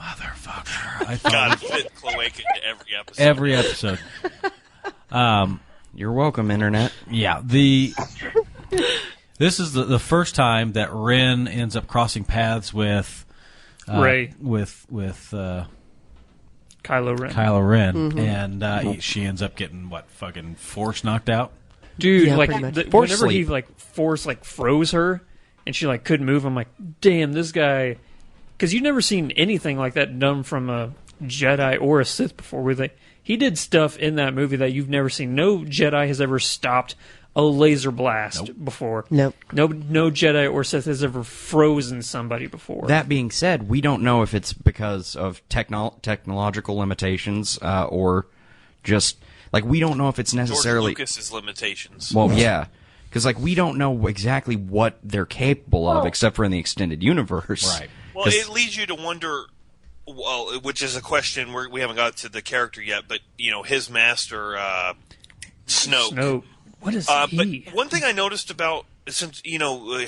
motherfucker. I thought Gotta fit Cloaca into every episode. every episode. You're welcome, Internet. Yeah. This is the first time that Ren ends up crossing paths with Rey. with Kylo Ren. Kylo Ren, and she ends up getting fucking force knocked out. Dude, Yeah, like pretty much. Force whenever he sleep. Force froze her and she couldn't move, I'm like, damn, this guy, because you've never seen anything like that done from a Jedi or a Sith before. Where he did stuff in that movie that you've never seen. No Jedi has ever stopped a laser blast before. Nope. No Jedi or Sith has ever frozen somebody before. That being said, we don't know if it's because of technological limitations or just we don't know if it's necessarily George Lucas's limitations. Well, yeah, because we don't know exactly what they're capable of, except for in the extended universe. Right. Well, it leads you to wonder. Well, which is a question we haven't got to the character yet, but his master, Snoke. What is he? But one thing I noticed about since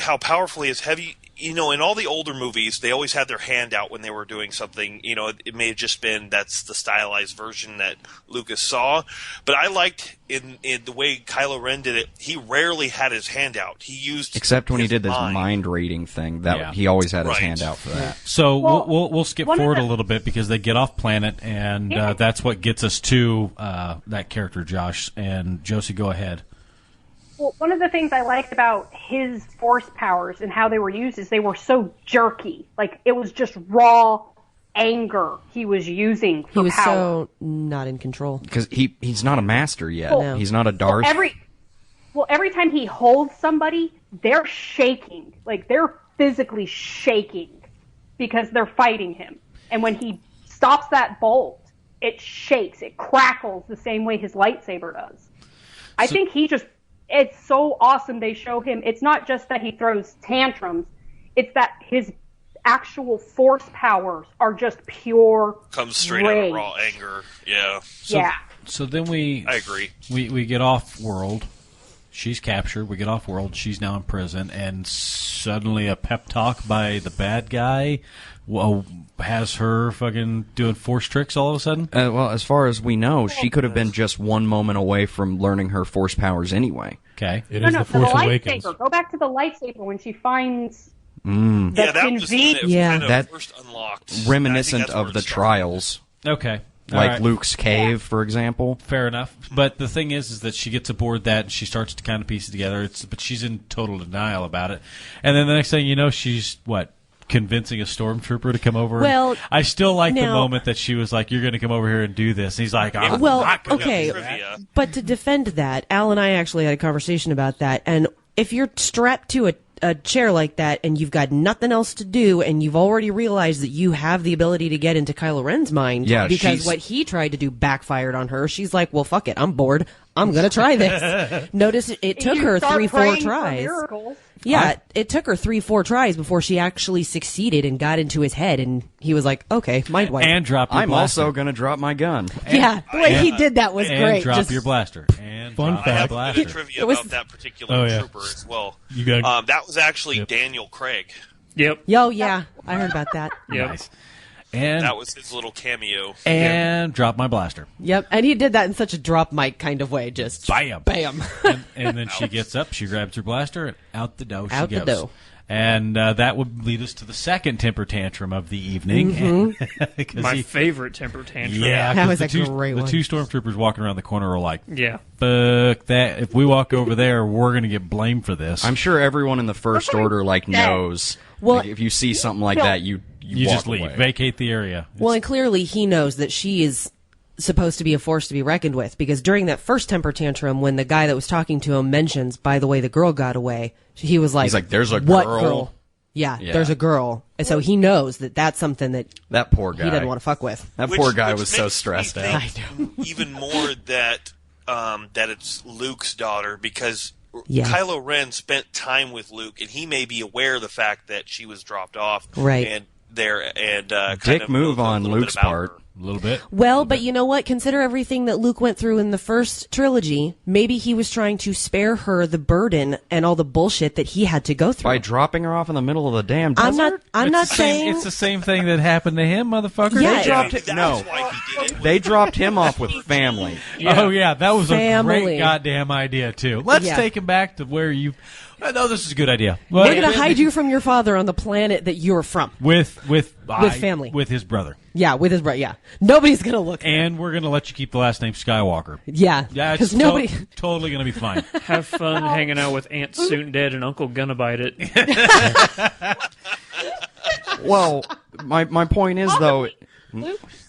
how powerfully is heavy. In all the older movies, they always had their hand out when they were doing something. It may have just been that's the stylized version that Lucas saw. But I liked in the way Kylo Ren did it. He rarely had his hand out. He used Except when he his did this mind. mind reading thing, that Yeah. he always had his Right. hand out for that. So Well, we'll skip one of forward the- a little bit because they get off planet, and that's what gets us to that character, Josh and Josie. Go ahead. Well, one of the things I liked about his force powers and how they were used is they were so jerky. It was just raw anger he was using for He was power. so not in control. Because he's not a master yet. No. He's not a Darth. Every time he holds somebody, they're shaking. They're physically shaking because they're fighting him. And when he stops that bolt, it shakes. It crackles the same way his lightsaber does. I think it's so awesome they show him. It's not just that he throws tantrums. It's that his actual force powers are just pure Comes straight out rage. of raw anger. Yeah, So then I agree. we get off world. She's captured. We get off world. She's now in prison, and suddenly a pep talk by the bad guy has her fucking doing force tricks all of a sudden. Well, as far as we know, she could have been just one moment away from learning her force powers anyway. Okay. It No, is no, the for the Force Awakens. lightsaber. Go back to the lightsaber when she finds Yeah, that was the thing that was Yeah. kind of That- first unlocked. Reminiscent I think that's where of it the started. trials, Okay. All like right. Luke's cave, for example. Fair enough. But the thing is that she gets aboard that and she starts to kind of piece it together. But she's in total denial about it. And then the next thing you know, she's convincing a stormtrooper to come over. Well, I still like the now- moment that she was like, "You're going to come over here and do this." And he's like, "I'm Well, not gonna okay. do that." Trivia. But to defend that, Al and I actually had a conversation about that. And if you're strapped to a chair like that and you've got nothing else to do and you've already realized that you have the ability to get into Kylo Ren's mind because what he tried to do backfired on her, she's like, well, fuck it, I'm bored. I'm going to try this. Notice it took her 3-4 tries. Yeah, it took her 3-4 tries before she actually succeeded and got into his head, and he was like, okay, mind wipe. And drop your I'm blaster. also going to drop my gun. Yeah, the way he did that was and great. Drop your blaster. And Fun drop fact. I your have a blaster. bit of trivia about that particular trooper as well. You got that was actually Daniel Craig. Yep. Yo, yeah, I heard about that. Yep. Nice. And That was his little cameo. and drop my blaster. Yep, and he did that in such a drop mic kind of way, just Bam. bam. And then she gets up, she grabs her blaster, and out the door she Out the goes. door. And that would lead us to the second temper tantrum of the evening. 'Cause My he- favorite temper tantrum. yeah, That 'cause was the a great one. The two stormtroopers walking around the corner are like, Yeah. fuck that. If we walk over there, we're going to get blamed for this. I'm sure everyone in the First Order knows. Well- Like, if you see something like that, you you walk just leave. away. Vacate the area. Well, and clearly he knows that she is supposed to be a force to be reckoned with, because during that first temper tantrum, when the guy that was talking to him mentions, by the way, the girl got away, he was like, He's like, "There's a what girl?" Yeah, Yeah. there's a girl. And so he knows that that's something that That poor guy. he doesn't want to fuck with. That poor guy which was so makes me stressed think out. even more that it's Luke's daughter, because Yeah. Kylo Ren spent time with Luke, and he may be aware of the fact that she was dropped off. Right. And kind Dick of move knows a on little bit Luke's about part. her. A little bit. Well, but you know what? Consider everything that Luke went through in the first trilogy. Maybe he was trying to spare her the burden and all the bullshit that he had to go through. By dropping her off in the middle of the damn desert? I'm not It's the same- saying it's the same thing that happened to him, motherfucker. Yeah. They dropped it. That's No, why he did it. they dropped him off with family. Oh yeah, that was a Family. great goddamn idea too. Let's Yeah. take him back to where you. No, this is a good idea. we're going to hide you from your father on the planet that you're from. with family. with his brother, Yeah, with his brother. Yeah, nobody's going to look. and we're gonna let you keep the last name Skywalker. Yeah, Yeah, it's because nobody. totally gonna be fine. Have fun hanging out with Aunt Soon Dead and Uncle Gunnabite it. Well, my point is, though,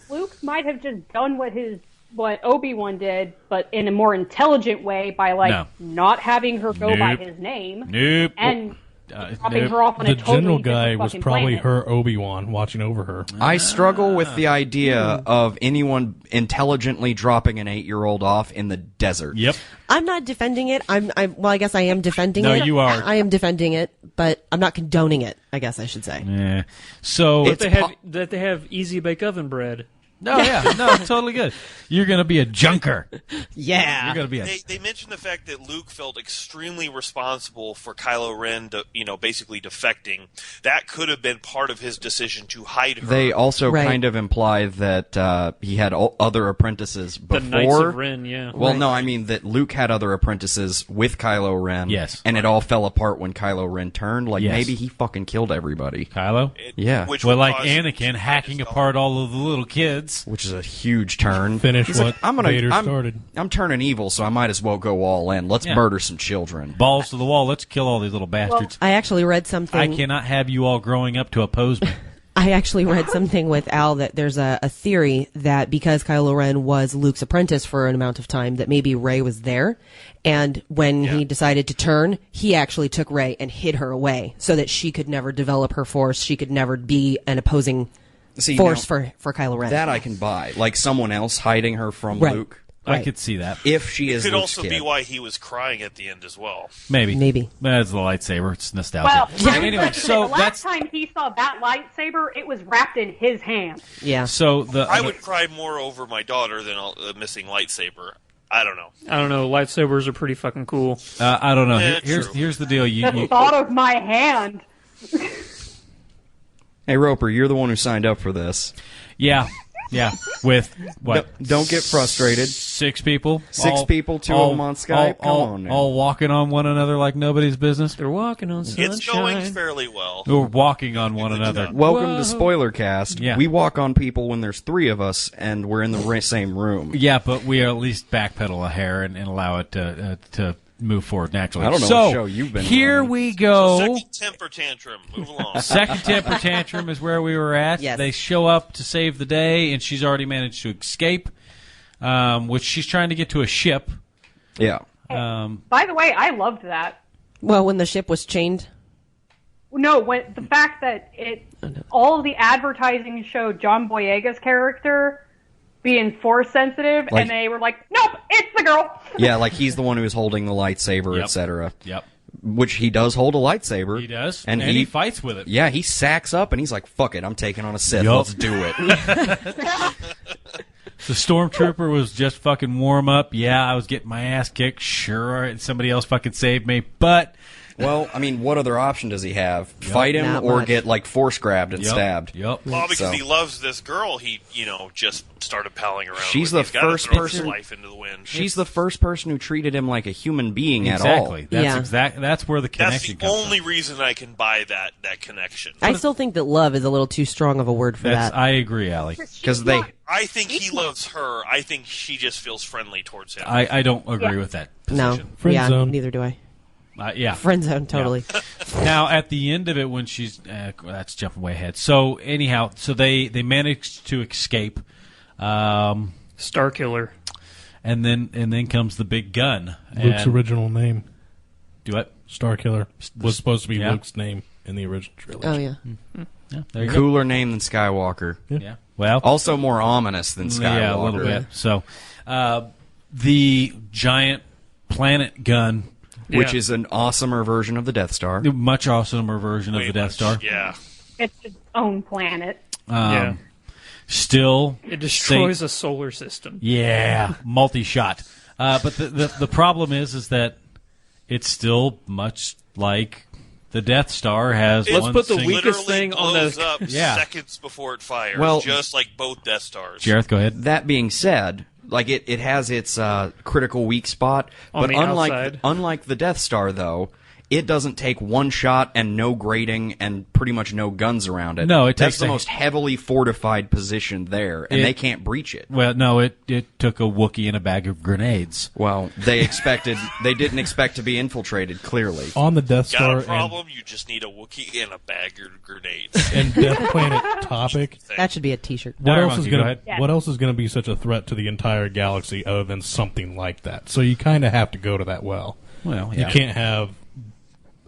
Luke might have just done what Obi-Wan did, but in a more intelligent way by No. not having her go by Nope. his name Nope. and dropping nope. her off on the a totally general different guy was fucking probably planet. her Obi-Wan watching over her. I struggle with the idea of anyone intelligently dropping an 8-year-old off in the desert. Yep. I'm not defending it. Well, I guess I am defending No, it. you are. I am defending it, but I'm not condoning it. I guess I should say. Yeah. So It's That they have easy bake oven bread. no, yeah, no, it's totally good. You're gonna be a junker. Yeah. You're gonna be a. They mentioned the fact that Luke felt extremely responsible for Kylo Ren, basically defecting. That could have been part of his decision to hide her. They also Right. kind of imply that he had other apprentices The before. Knights of Ren, yeah. Well, Right. no, I mean that Luke had other apprentices with Kylo Ren. Yes. And it all fell apart when Kylo Ren turned. Like, Yes. maybe he fucking killed everybody. Kylo. Yeah. Which Well, would like cause Anakin his hacking daughter. apart all of the little kids. Which is a huge turn. Finish He's what like, I'm gonna, Vader I'm, started. I'm turning evil, so I might as well go all in. Let's Yeah. murder some children. Balls to the wall. Let's kill all these little bastards. I actually read something. I cannot have you all growing up to oppose me. I actually read something with Al that there's a theory that because Kylo Ren was Luke's apprentice for an amount of time, that maybe Rey was there, and when he decided to turn, he actually took Rey and hid her away so that she could never develop her force. She could never be an opposing See, force now, for Kylo Ren. that I can buy. Like someone else hiding her from Right. Luke. I Right. could see that. If she is Could Luke's also kid. be why he was crying at the end as well. Maybe. Maybe. That's the lightsaber. It's nostalgia. Well, Anyway, so the last that's time he saw that lightsaber, it was wrapped in his hand. Yeah. so the. I would cry more over my daughter than a missing lightsaber. I don't know. I don't know. Lightsabers are pretty fucking cool. I don't know. Yeah, true. Here's the deal. You The thought of my hand. Hey, Roper, you're the one who signed up for this. yeah. With what? Don't get frustrated. 6 people. Six people, 2 of them on Skype. Come on now. All walking on one another like nobody's business. They're walking on sunshine. It's going fairly well. We're walking on one another. Welcome Whoa. to Spoilercast. Yeah. We walk on people when there's 3 of us and we're in the same room. Yeah, but we at least backpedal a hair and allow it to move forward naturally. I don't know so, what show you've been here running. we go. Second temper tantrum. Move along. Second temper tantrum is where we were at. Yes. They show up to save the day, and she's already managed to escape, which she's trying to get to a ship. Yeah. By the way, I loved that. Well, when the ship was chained the fact that all of the advertising showed John Boyega's character being force sensitive, and they were like, nope, it's the girl. Yeah, like he's the one who is holding the lightsaber, etc. Yep. Which he does hold a lightsaber. He does, and he fights with it. Yeah, he sacks up and he's like, "Fuck it, I'm taking on a Sith. Let's do it." The stormtrooper was just fucking warm up. Yeah, I was getting my ass kicked. Sure, and somebody else fucking saved me, but. Well, I mean, what other option does he have? Fight him or get, like, force grabbed and stabbed? Yep. Well, because he loves this girl, he, just started palling around. She's the first person. Life into the wind. She's the first person who treated him like a human being at all. Exactly. That's where the connection comes from. That's the only reason I can buy that connection. I still think that love is a little too strong of a word for that. I agree, Allie. Because I think he loves her. I think she just feels friendly towards him. I don't agree with that position. No. Friend zone. Neither do I. Friend zone, totally. Yeah. Now, at the end of it, when she's that's jumping way ahead. So anyhow, they managed to escape. Starkiller, and then comes the big gun. Luke's original name. Do what? Starkiller was supposed to be Luke's name in the original trilogy. Oh yeah. Yeah, there you Cooler name than Skywalker. Yeah. Well, also more ominous than Skywalker. Yeah, a little bit. So, the giant planet gun. Which is an awesomer version of the Death Star. Much awesomer version of the Death Star. Yeah. It's its own planet. Still... It destroys a solar system. Yeah, multi-shot. But the problem is that it's still much like the Death Star has. Let's put the weakest thing on the up seconds before it fires. Well, just like both Death Stars. Jareth, go ahead. That being said, like it has its critical weak spot, but unlike the Death Star, though, it doesn't take one shot and no grating and pretty much no guns around it. No, that's the most heavily fortified position there, and they can't breach it. Well, no, it took a Wookiee and a bag of grenades. Well, they didn't expect to be infiltrated. Clearly, on the Death Star. Got a problem? You just need a Wookiee and a bag of grenades. And Death Planet topic. That should be a T-shirt. What else is going to be such a threat to the entire galaxy other than something like that? So you kind of have to go to that well. Well, yeah. You can't have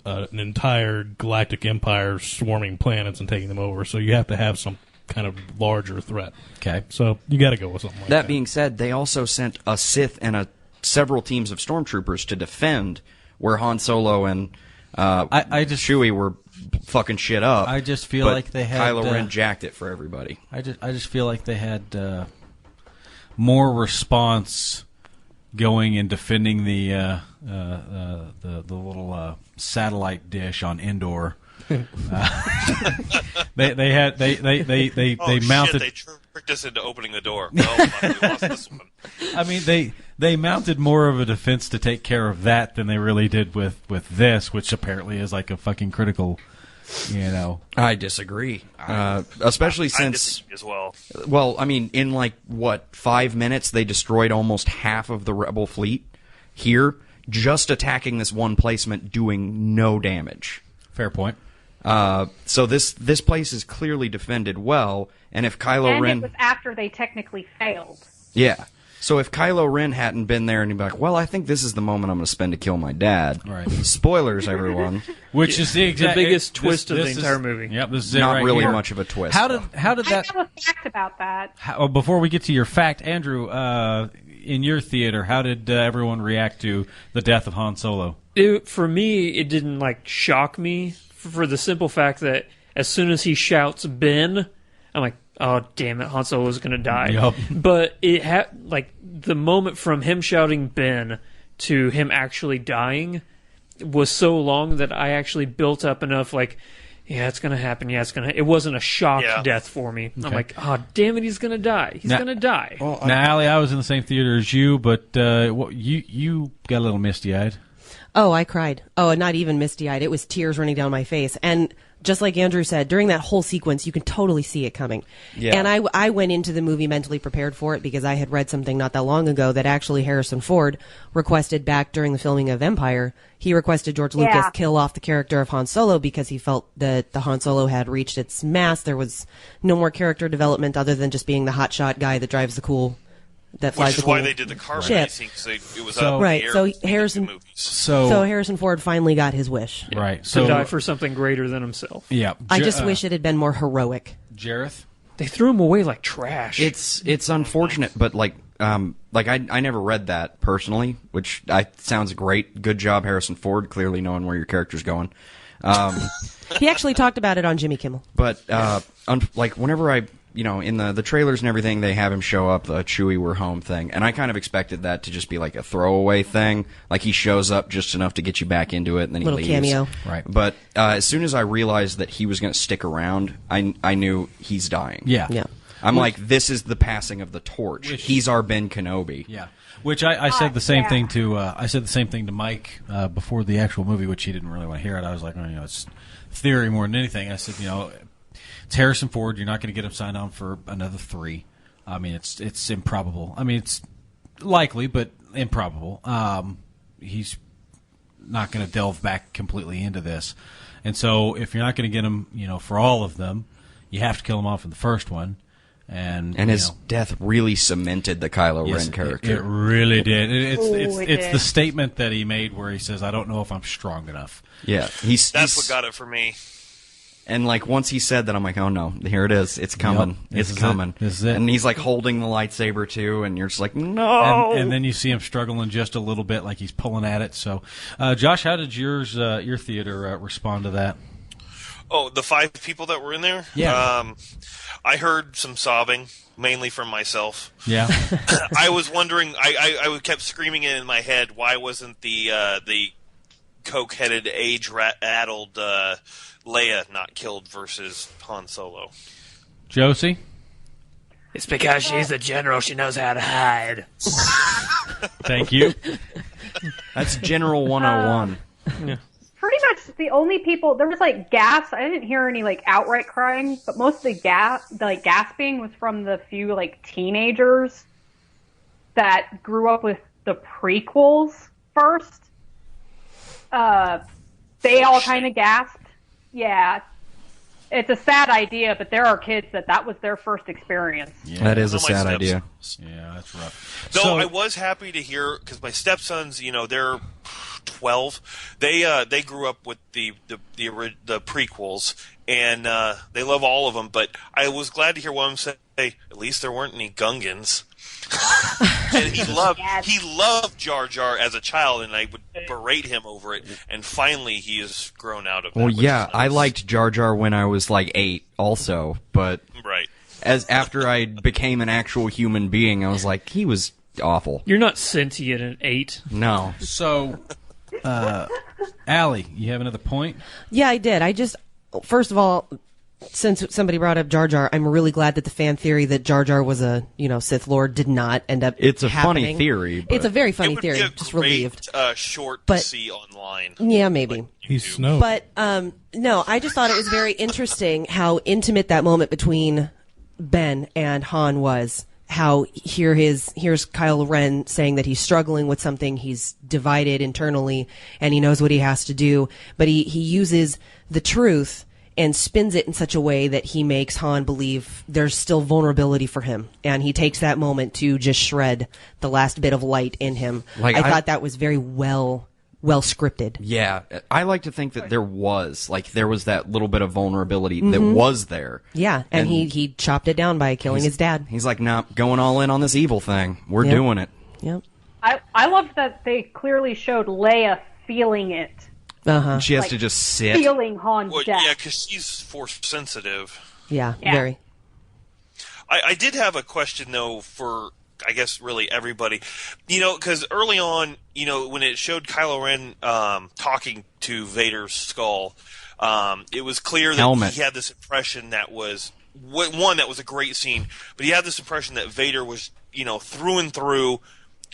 an entire galactic empire swarming planets and taking them over, so you have to have some kind of larger threat. Okay. So you got to go with something like that. That being said, they also sent a Sith and several teams of stormtroopers to defend where Han Solo and Chewie were fucking shit up. I just feel like they had Kylo Ren jacked it for everybody. I just feel like they had more response going and defending the little satellite dish on Endor. They mounted. Shit, they tricked us into opening the door. Well, we lost this one. I mean, they mounted more of a defense to take care of that than they really did with this, which apparently is like a fucking critical. I disagree. Especially since I disagree as well. Well, I mean, in 5 minutes they destroyed almost half of the Rebel fleet here, just attacking this one placement, doing no damage. Fair point. So this place is clearly defended well, and if Kylo Ren... it was after they technically failed. Yeah. So if Kylo Ren hadn't been there and he'd be like, well, I think this is the moment I'm going to spend to kill my dad. Right. Spoilers, everyone. Which is the biggest twist of the entire movie. Yep, this is it not right really here. much of a twist. How did that... I have a fact about that. Before we get to your fact, Andrew, in your theater, how did everyone react to the death of Han Solo? For me, it didn't shock me for the simple fact that as soon as he shouts Ben, I'm like, oh damn it, Han Solo's gonna die. Yep. But it had the moment from him shouting Ben to him actually dying was so long that I actually built up enough yeah, it's gonna happen. Yeah, it's gonna. It wasn't a shock death for me. Okay. I'm like, oh damn it, he's gonna die. He's gonna die. Well, now, Allie, I was in the same theater as you, but you got a little misty-eyed. Oh, I cried. Oh, not even misty-eyed. It was tears running down my face. And just like Andrew said, during that whole sequence, you can totally see it coming. Yeah. And I went into the movie mentally prepared for it because I had read something not that long ago that actually Harrison Ford requested back during the filming of Empire. He requested George Lucas kill off the character of Han Solo because he felt that the Han Solo had reached its mass. There was no more character development other than just being the hotshot guy that drives the cool that flies Which is the why they did the carbon icing, because it was up right. in the So air Harrison, so Harrison Ford finally got his wish. Right. To So die for something greater than himself. yeah, I just wish it had been more heroic. Jareth. They threw him away like trash. It's unfortunate, but I never read that personally, which sounds great. Good job, Harrison Ford, clearly knowing where your character's going. He actually talked about it on Jimmy Kimmel. But whenever in the trailers and everything, they have him show up, the Chewie we're home thing, and I kind of expected that to just be like a throwaway thing, like he shows up just enough to get you back into it, and then he leaves. Cameo. Right. But as soon as I realized that he was going to stick around, I knew he's dying. Yeah. I'm like, this is the passing of the torch. He's our Ben Kenobi. Yeah. Which I said the same thing to Mike before the actual movie, which he didn't really want to hear it. I was like, it's theory more than anything. I said, it's Harrison Ford. You're not going to get him signed on for another 3. I mean, it's improbable. I mean, it's likely, but improbable. He's not going to delve back completely into this. And so if you're not going to get him, for all of them, you have to kill him off in the first one. And his death really cemented the Kylo Ren character. It really did. It's the statement that he made where he says, "I don't know if I'm strong enough." Yeah, that's what got it for me. And once he said that, I'm like, oh no, here it is. It's coming. Yep, it's coming. This is it. And he's holding the lightsaber too, and you're just like, no. And then you see him struggling just a little bit, like he's pulling at it. So, Josh, how did your theater respond to that? Oh, the 5 people that were in there? Yeah. I heard some sobbing, mainly from myself. Yeah. I was wondering, I kept screaming it in my head, why wasn't the coke-headed, age-addled Leia not killed versus Han Solo? Josie? It's because she's the general. She knows how to hide. Thank you. That's General 101. Yeah. Pretty much the only people, there was gasp. I didn't hear any outright crying, but most of the gasping was from the few teenagers that grew up with the prequels first. They all kind of gasped. Yeah. It's a sad idea, but there are kids that was their first experience. Yeah, that is a sad idea. Yeah, that's rough. Though I was happy to hear, because my stepsons, they're 12. They grew up with the prequels, and they love all of them. But I was glad to hear one of them say, at least there weren't any Gungans. And he loved Jar Jar as a child, and I would berate him over it. And finally, he has grown out of that. Well, yeah, nice. I liked Jar Jar when I was 8, also, but right. After I became an actual human being, I was like, he was awful. You're not sentient at 8. No. So, Allie, you have another point? Yeah, I did. First of all, since somebody brought up Jar Jar, I'm really glad that the fan theory that Jar Jar was a Sith Lord did not end up. It's a happening. funny theory. But it's a very funny it would theory. Be a just great, relieved. Short to see online. Yeah, maybe. He's Snoke. But no, I just thought it was very interesting how intimate that moment between Ben and Han was. How here's Kylo Ren saying that he's struggling with something, he's divided internally, and he knows what he has to do, but he uses the truth and spins it in such a way that he makes Han believe there's still vulnerability for him, and he takes that moment to just shred the last bit of light in him. I thought that was very well scripted. Yeah, I like to think that there was that little bit of vulnerability that was there. Yeah, and he chopped it down by killing his dad. He's like, nah, going all in on this evil thing. We're doing it. Yep. I loved that they clearly showed Leia feeling it. Uh-huh. She has to just sit. Feeling Han's death. Yeah, because she's Force sensitive. Yeah, very. I did have a question, though, for, I guess, really everybody. Because early on, when it showed Kylo Ren talking to Vader's skull, it was clear that he had this impression that was, one, that was a great scene, but he had this impression that Vader was, through and through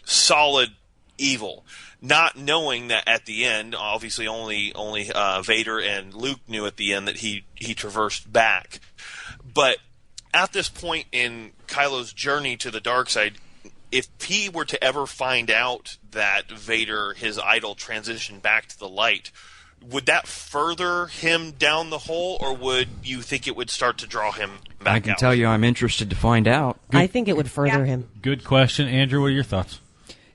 solid evil. Not knowing that at the end, obviously only Vader and Luke knew at the end that he traversed back. But at this point in Kylo's journey to the dark side, if he were to ever find out that Vader, his idol, transitioned back to the light, would that further him down the hole, or would you think it would start to draw him back out? I can tell you I'm interested to find out. I think it would further him. Good question. Andrew, what are your thoughts?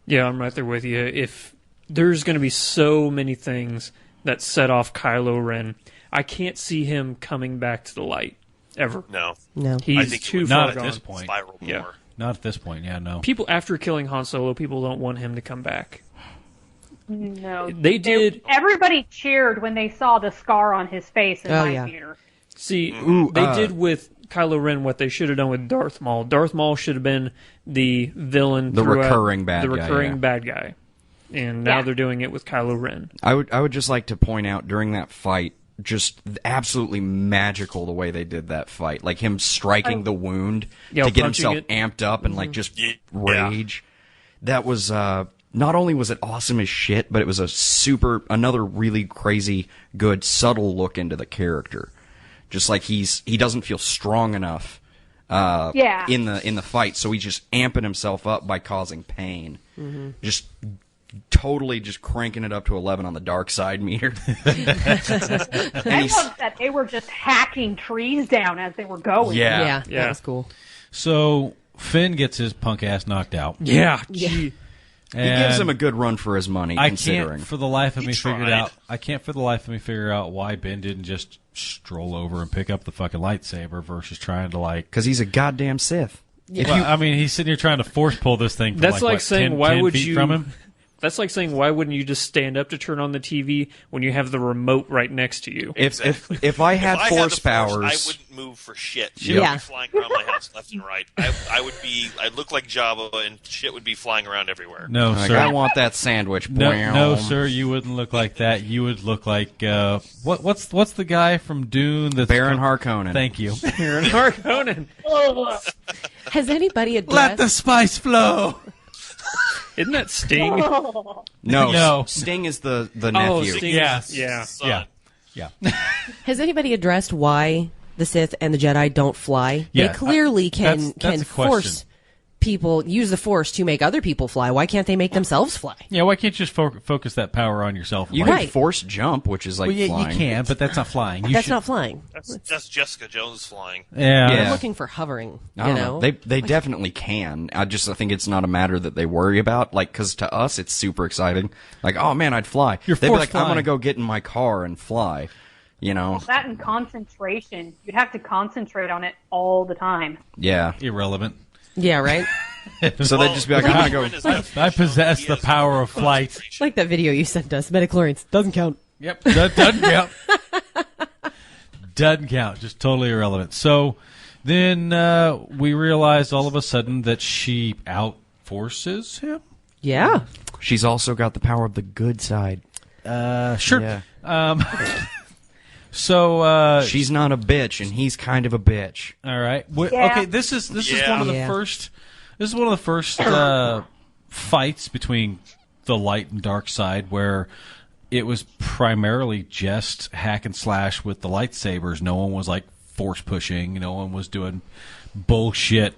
Yeah, I'm right there with you. If there's going to be so many things that set off Kylo Ren, I can't see him coming back to the light, ever. No. He's I think too not far at gone. this point. Spiral Yeah. more. Not at this point, no. People, after killing Han Solo, people don't want him to come back. No. They did. Everybody cheered when they saw the scar on his face in my theater. See, they did with Kylo Ren what they should have done with Darth Maul. Darth Maul should have been the villain, The throughout, recurring bad the guy, recurring yeah. bad guy. And now they're doing it with Kylo Ren. I would just like to point out during that fight, just absolutely magical the way they did that fight. Like him striking the wound to get himself amped up and like just rage. That was not only was it awesome as shit, but it was another really crazy good subtle look into the character. Just like he doesn't feel strong enough in the fight, so he's just amping himself up by causing pain. Mm-hmm. Just totally just cranking it up to 11 on the dark side meter. I love that they were just hacking trees down as they were going. Yeah, that was cool. So Finn gets his punk ass knocked out. Yeah. He gives him a good run for his money, considering. I can't for the life of me figure out why Ben didn't just stroll over and pick up the fucking lightsaber versus trying to because he's a goddamn Sith. Yeah. He's sitting here trying to force pull this thing from That's like saying, 10, why 10 would feet you from him? That's like saying, why wouldn't you just stand up to turn on the TV when you have the remote right next to you? If I had force powers, I wouldn't move for shit. Shit would be flying around my house left and right. I'd look like Jabba, and shit would be flying around everywhere. No, sir. I want that sandwich. No, sir. You wouldn't look like that. You would look like what's the guy from Dune? That's Baron Harkonnen. Thank you, Baron Harkonnen. Has anybody addressed? Let the spice flow. Isn't that Sting? No. Sting is the nephew. Oh, Sting. Yes. Yeah. Has anybody addressed why the Sith and the Jedi don't fly? Yeah, they clearly can that's a force question. people use the Force to make other people fly. Why can't they make themselves fly? Yeah, why can't you just focus that power on yourself? You can force jump, which is like flying. You can, but that's not flying. That's not flying. That's Jessica Jones flying. Yeah. I'm looking for hovering. You know? They definitely can. I think it's not a matter that they worry about. Like, because to us it's super exciting. Like, oh man, I'd fly. They'd be like, I'm gonna go get in my car and fly. You know. That and concentration. You'd have to concentrate on it all the time. Yeah. Irrelevant. Yeah, right? So they'd just be like, I'm going to go. I possess the power of flight. Like that video you sent us. Metachlorians. Doesn't count. Yep. Doesn't count. Doesn't count. Just totally irrelevant. So then we realized all of a sudden that she outforces him. Yeah. She's also got the power of the good side. Sure. Yeah. So she's not a bitch, and he's kind of a bitch. All right. Yeah. Okay. This is one of the first. This is one of the first fights between the light and dark side where it was primarily just hack and slash with the lightsabers. No one was like force pushing. No one was doing bullshit.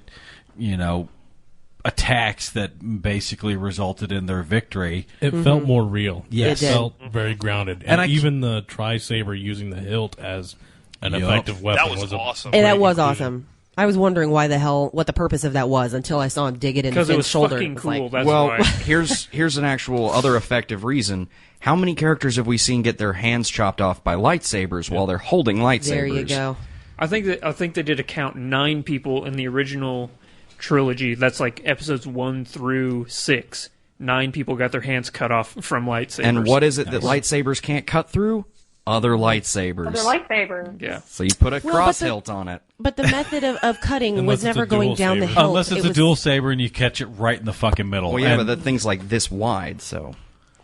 Attacks that basically resulted in their victory. It felt more real. Yes. It felt very grounded. And even the tri-saber using the hilt as an effective weapon was awesome. And that was awesome. I was wondering what the purpose of that was until I saw him dig it in Finn's shoulder. Because it was fucking cool, that's well, why. here's an actual other effective reason. How many characters have we seen get their hands chopped off by lightsabers while they're holding lightsabers? There you go. I think they did a count 9 people in the original trilogy. That's like episodes 1 through 6. 9 people got their hands cut off from lightsabers. And what is it that lightsabers can't cut through? Other lightsabers. Other lightsabers. Yeah. So you put a cross hilt on it. But the method of cutting was never it's a going dual down the saber. hilt. Unless it's a dual saber and you catch it right in the fucking middle. Well, yeah, but that thing's like this wide, so.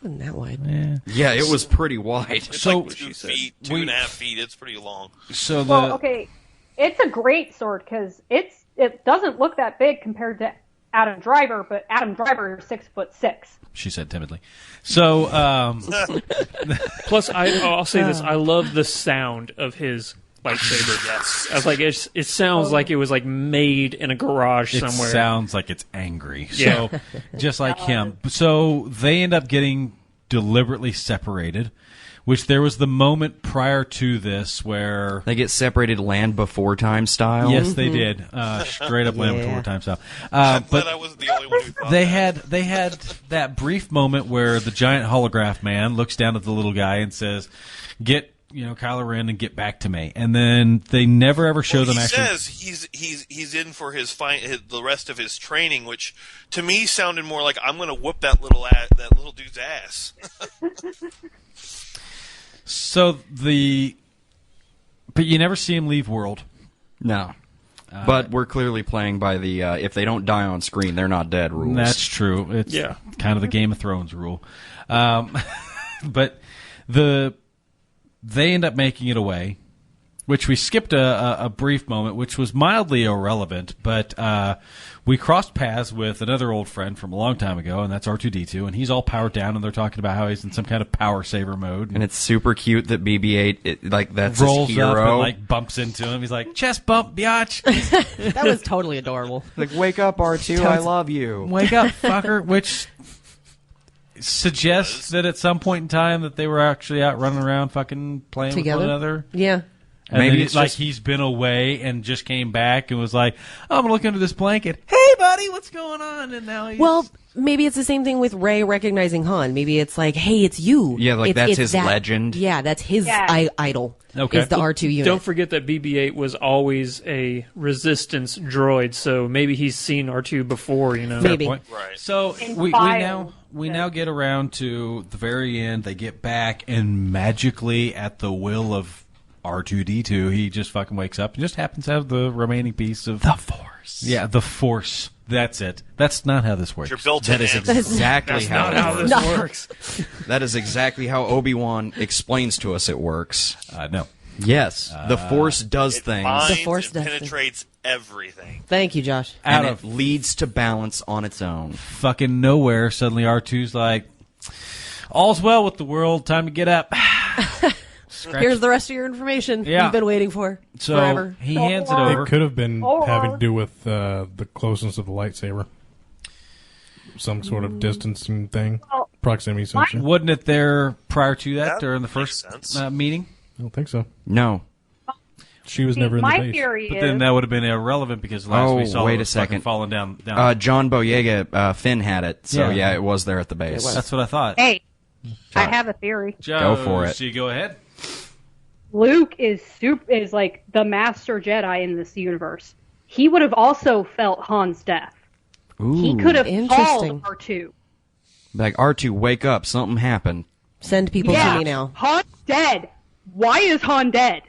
Wasn't that wide? Yeah, it was pretty wide. It's So- like 2 feet, 2.5 feet. It's pretty long. So Well, okay, it's a great sword because it doesn't look that big compared to Adam Driver, but Adam Driver is 6'6". She said timidly. So, Plus, I'll say this: I love the sound of his lightsaber. Yes. I was like, it sounds like it was like made in a garage it somewhere. sounds like it's angry. Yeah. So, just like him. So they end up getting deliberately separated. Which there was the moment prior to this where they get separated Land Before Time style. Yes, they did. Straight up Land Before Time style. But I wasn't the only one who thought they had that brief moment where the giant holograph man looks down at the little guy and says, "Get Kylo Ren and get back to me." And then they never ever show them actually. He says he's in for the rest of his training, which to me sounded more like I'm going to whoop that little dude's ass. So but you never see him leave world. No. But we're clearly playing by the if they don't die on screen, they're not dead rules. That's true. It's kind of the Game of Thrones rule. But they end up making it away, which we skipped a brief moment, which was mildly irrelevant, but we crossed paths with another old friend from a long time ago, and that's R2-D2, and he's all powered down, and they're talking about how he's in some kind of power saver mode. And it's super cute that BB-8, that's rolls his hero. up and, bumps into him. He's like, chest bump, biatch. That was totally adorable. Like, wake up, R2, I love you. Wake up, fucker, which suggests that at some point in time that they were actually out running around fucking playing together with one another. Yeah. And maybe it's like he's been away and just came back and was like, "Oh, I'm gonna look under this blanket. Hey, buddy, what's going on?" And now he's... Well, maybe it's the same thing with Rey recognizing Han. Maybe it's like, "Hey, it's you." Yeah, like it's his legend. Yeah, that's his idol. Okay. Is the R2 unit. Don't forget that BB-8 was always a resistance droid, so maybe he's seen R2 before. Maybe. Right. So we now get around to the very end. They get back, and magically, at the will of R2-D2, he just fucking wakes up and just happens to have the remaining piece of the Force. Yeah, the Force. That's it. That's not how this works. You're built That is exactly how this works. That is exactly how Obi-Wan explains to us it works. No. Yes, the Force does things. The Force does penetrates everything. Thank you, Josh. And it leads to balance on its own. Fucking nowhere, suddenly R2's like, all's well with the world, time to get up. Here's the rest of your information you've been waiting for forever. He hands it over. It could have been having to do with the closeness of the lightsaber. Some sort of distancing thing. Proximity sensor. Wasn't it there prior to that during the first meeting? I don't think so. No. She was never in the base. My theory But is... then that would have been irrelevant because last we saw wait it a second. falling down. John Boyega, Finn had it. So, Yeah. it was there at the base. That's what I thought. Hey, I have a theory. Go for it. So you go ahead. Luke is like the master Jedi in this universe. He would have also felt Han's death. Ooh. He could have Interesting. called R2. Like, R2, wake up. Something happened. Send people to me now. Han's dead. Why is Han dead?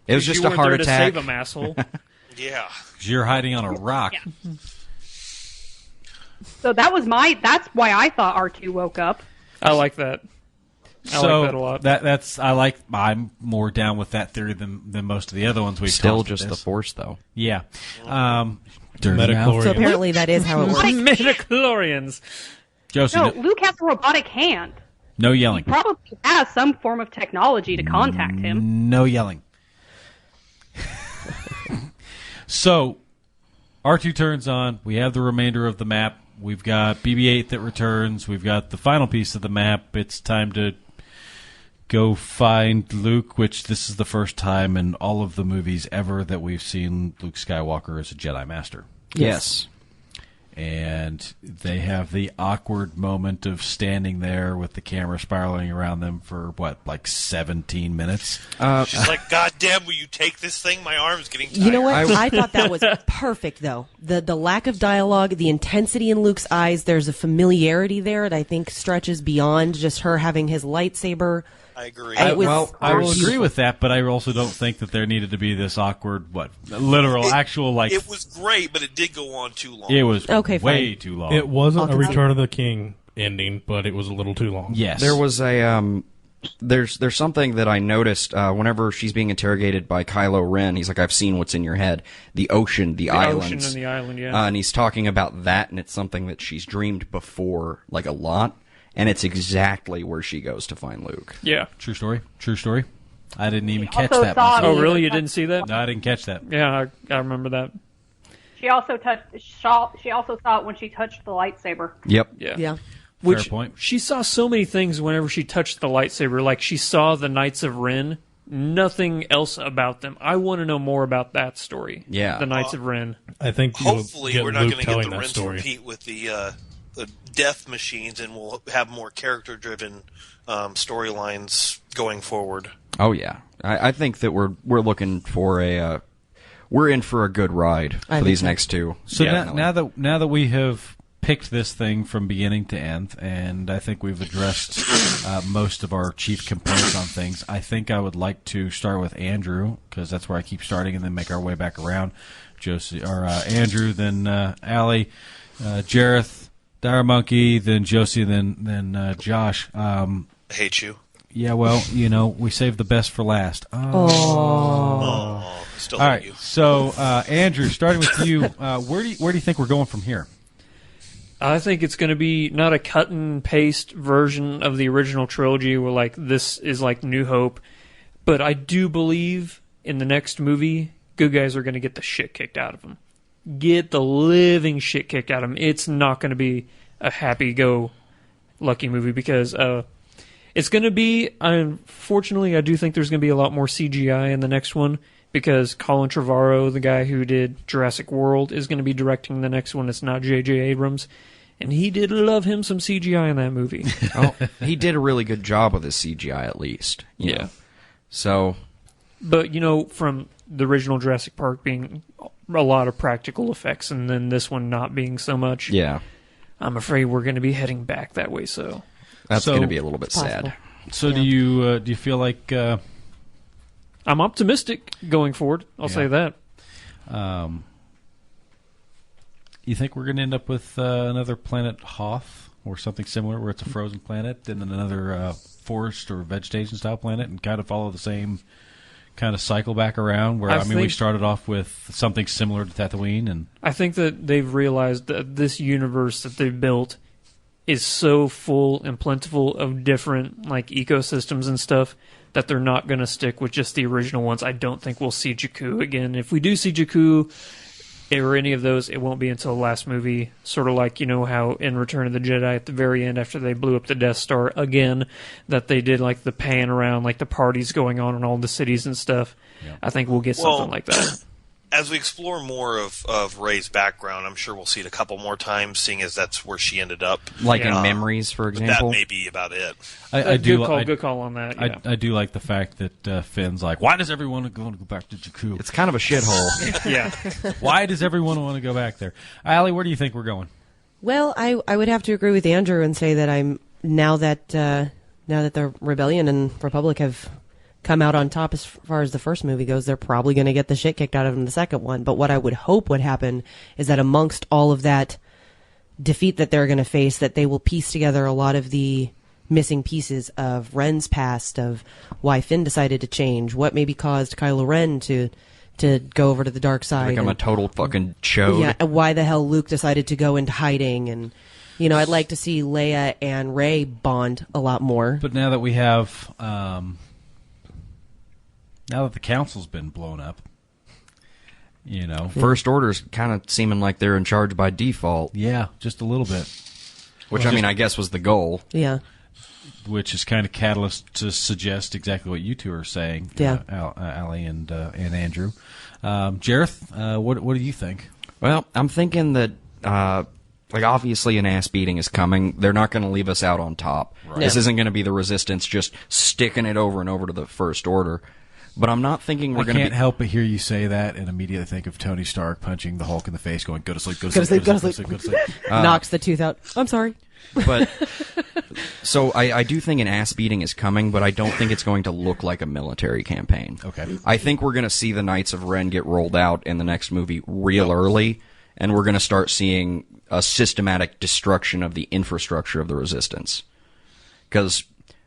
It was just you a weren't heart there to attack. save him, asshole. Yeah. 'Cause you're hiding on a rock. Yeah. So that's why I thought R2 woke up. I like that. I like that a lot. I'm more down with that theory than most of the other ones we've Still tossed just at the this. Force, though. Yeah. Metachlorians. So apparently that is how it works. Midichlorians. Josie, No, Luke has a robotic hand. no yelling. He probably has some form of technology to contact him. No yelling. So, R2 turns on. We have the remainder of the map. We've got BB-8 that returns. We've got the final piece of the map. It's time to go find Luke, which this is the first time in all of the movies ever that we've seen Luke Skywalker as a Jedi Master. Yes. And they have the awkward moment of standing there with the camera spiraling around them for, 17 minutes? She's like, God damn, will you take this thing? My arm's getting tired. You know what? I thought that was perfect, though. The lack of dialogue, the intensity in Luke's eyes, there's a familiarity there that I think stretches beyond just her having his lightsaber. I agree. I will agree with that, but I also don't think that there needed to be this awkward, It was great, but it did go on too long. It was Okay, way fine. too long. It wasn't I'll a concede. Return of the King ending, but it was a little too long. Yes. There was a there's something that I noticed whenever she's being interrogated by Kylo Ren. He's like, "I've seen what's in your head: the ocean, the islands, ocean and the island." Yeah. and he's talking about that, and it's something that she's dreamed before, like a lot, and it's exactly where she goes to find Luke. Yeah. True story. I didn't even catch also that. saw myself. Oh, really? You didn't see that? No, I didn't catch that. Yeah, I remember that. She also saw it when she touched the lightsaber. Yep. Yeah. Yeah. Fair point. She saw so many things whenever she touched the lightsaber. Like, she saw the Knights of Ren. Nothing else about them. I want to know more about that story. Yeah. The Knights of Ren. I think hopefully we're not going to get the Ren to story. repeat with the death machines, and we'll have more character-driven storylines going forward. Oh yeah, I think that we're looking for we're in for a good ride for these next two. So now that we have picked this thing from beginning to end, and I think we've addressed most of our chief complaints on things, I think I would like to start with Andrew, because that's where I keep starting, and then make our way back around. Josie or Andrew, then Allie, Jareth, Dire Monkey, then Josie, then Josh. I hate you. Yeah, well, we saved the best for last. Oh, still all hate right. you. So, Andrew, starting with you, where do you think we're going from here? I think it's going to be not a cut and paste version of the original trilogy where, like, this is like New Hope, but I do believe in the next movie, good guys are going to get the shit kicked out of them. Get the living shit kicked out of them. It's not going to be a happy-go-lucky movie because it's going to be, unfortunately, I do think there's going to be a lot more CGI in the next one because Colin Trevorrow, the guy who did Jurassic World, is going to be directing the next one. It's not J.J. Abrams. And he did love him some CGI in that movie. Oh, he did a really good job with his CGI, at least. You know. So, but from the original Jurassic Park being a lot of practical effects, and then this one not being so much. Yeah, I'm afraid we're going to be heading back that way. So that's going to be a little bit sad. So do you feel like? I'm optimistic going forward. I'll say that. You think we're going to end up with another planet Hoth or something similar, where it's a frozen planet, and then another forest or vegetation style planet, and kind of follow the same kind of cycle back around? Where we started off with something similar to Tatooine, and I think that they've realized that this universe that they've built is so full and plentiful of different ecosystems and stuff that they're not going to stick with just the original ones. I don't think we'll see Jakku again. If we do see Jakku or any of those, it won't be until the last movie. Sort of like, how in Return of the Jedi at the very end, after they blew up the Death Star again, that they did the pan around, the parties going on in all the cities and stuff. Yeah. I think we'll get something like that. As we explore more of Rey's background, I'm sure we'll see it a couple more times, seeing as that's where she ended up. In Memories, for example? That may be about it. Good call on that. Yeah. I do like the fact that Finn's like, why does everyone want to go back to Jakku? It's kind of a shithole. Yeah. Why does everyone want to go back there? Allie, where do you think we're going? Well, I would have to agree with Andrew and say that now that the Rebellion and Republic have come out on top as far as the first movie goes, they're probably going to get the shit kicked out of them in the second one. But what I would hope would happen is that amongst all of that defeat that they're going to face, that they will piece together a lot of the missing pieces of Ren's past, of why Finn decided to change, what maybe caused Kylo Ren to go over to the dark side. Become a total fucking chode. Yeah, and why the hell Luke decided to go into hiding. And, I'd like to see Leia and Rey bond a lot more. But now that we have... now that the council's been blown up, First Order's kind of seeming like they're in charge by default. Yeah, just a little bit. Which, I guess was the goal. Yeah. Which is kind of catalyst to suggest exactly what you two are saying, Allie and Andrew. Jareth, what do you think? Well, I'm thinking that, obviously an ass beating is coming. They're not going to leave us out on top. Right. This isn't going to be the Resistance just sticking it over and over to the First Order. But I'm not thinking we're going to. I can't help but hear you say that and immediately think of Tony Stark punching the Hulk in the face, going, "Go to sleep, go to sleep, go to sleep, go to sleep." Knocks the tooth out. I'm sorry. But so I do think an ass beating is coming, but I don't think it's going to look like a military campaign. Okay. I think we're going to see the Knights of Ren get rolled out in the next movie real early, and we're going to start seeing a systematic destruction of the infrastructure of the Resistance. Because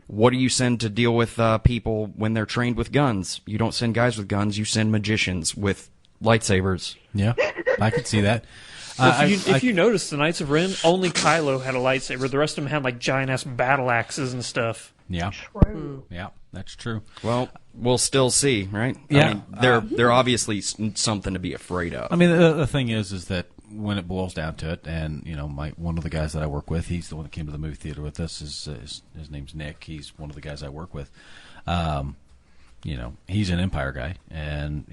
what do you send to deal with people when they're trained with guns? You don't send guys with guns. You send magicians with lightsabers. Yeah, I could see that. If you notice, the Knights of Ren, only Kylo had a lightsaber. The rest of them had giant-ass battle axes and stuff. Yeah. True. Yeah, that's true. Well, we'll still see, right? Yeah. They're obviously something to be afraid of. The thing is that when it boils down to it, and one of the guys that I work with, he's the one that came to the movie theater with us. His name's Nick. He's one of the guys I work with. He's an Empire guy, and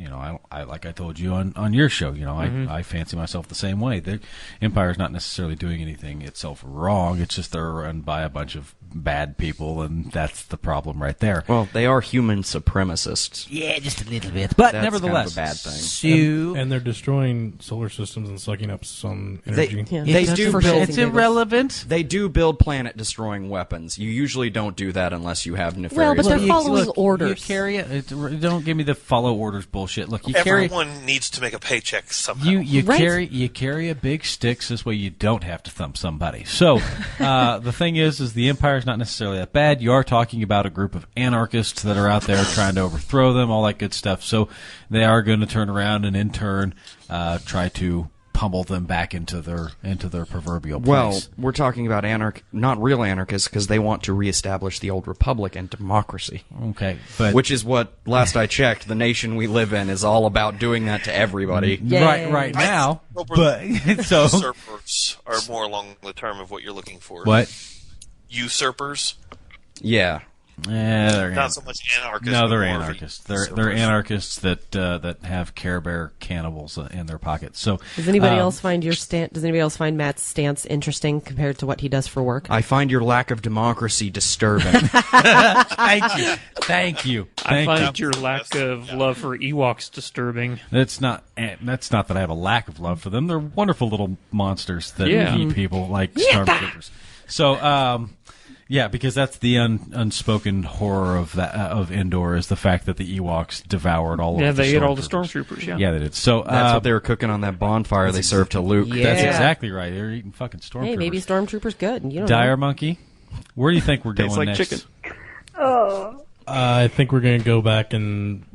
I like I told you on your show, I fancy myself the same way. The Empire's not necessarily doing anything itself wrong. It's just they're run by a bunch of bad people, and that's the problem right there. Well, they are human supremacists. Yeah, just a little bit, but that's nevertheless, kind of a bad thing. And they're destroying solar systems and sucking up some energy. They do build. It's irrelevant. They do build planet-destroying weapons. You usually don't do that unless you have nefarious. Well, but they're following orders. You carry it. Don't give me the follow orders bullshit. Look, everyone needs to make a paycheck somehow. You carry a big stick, so this way you don't have to thump somebody. So the thing is the Empire's not necessarily that bad. You are talking about a group of anarchists that are out there trying to overthrow them, all that good stuff. So they are going to turn around and in turn try to pummel them back into their proverbial place. Well, we're talking about not real anarchists, because they want to reestablish the old republic and democracy. Okay, but which is what, last I checked, the nation we live in is all about, doing that to everybody. Right now. But so usurpers are more along the term of what you're looking for. What? Usurpers? Yeah. They're not so much anarchists. No, they're anarchists. They're anarchists that have Care Bear cannibals in their pockets. So, does anybody else find Does anybody else find Matt's stance interesting compared to what he does for work? I find your lack of democracy disturbing. Thank you. I find your lack of love for Ewoks disturbing. That's not that I have a lack of love for them. They're wonderful little monsters that eat people like stormtroopers. So, yeah, because that's the unspoken horror of Endor, is the fact that the Ewoks devoured all of the stormtroopers. Yeah, they ate all the stormtroopers, Yeah, they did. So that's what they were cooking on that bonfire they served to Luke. Yeah. That's exactly right. They're eating fucking stormtroopers. Hey, maybe stormtroopers good. You don't Dire know. Monkey, where do you think we're Tastes going like next? chicken. I think we're going to go back and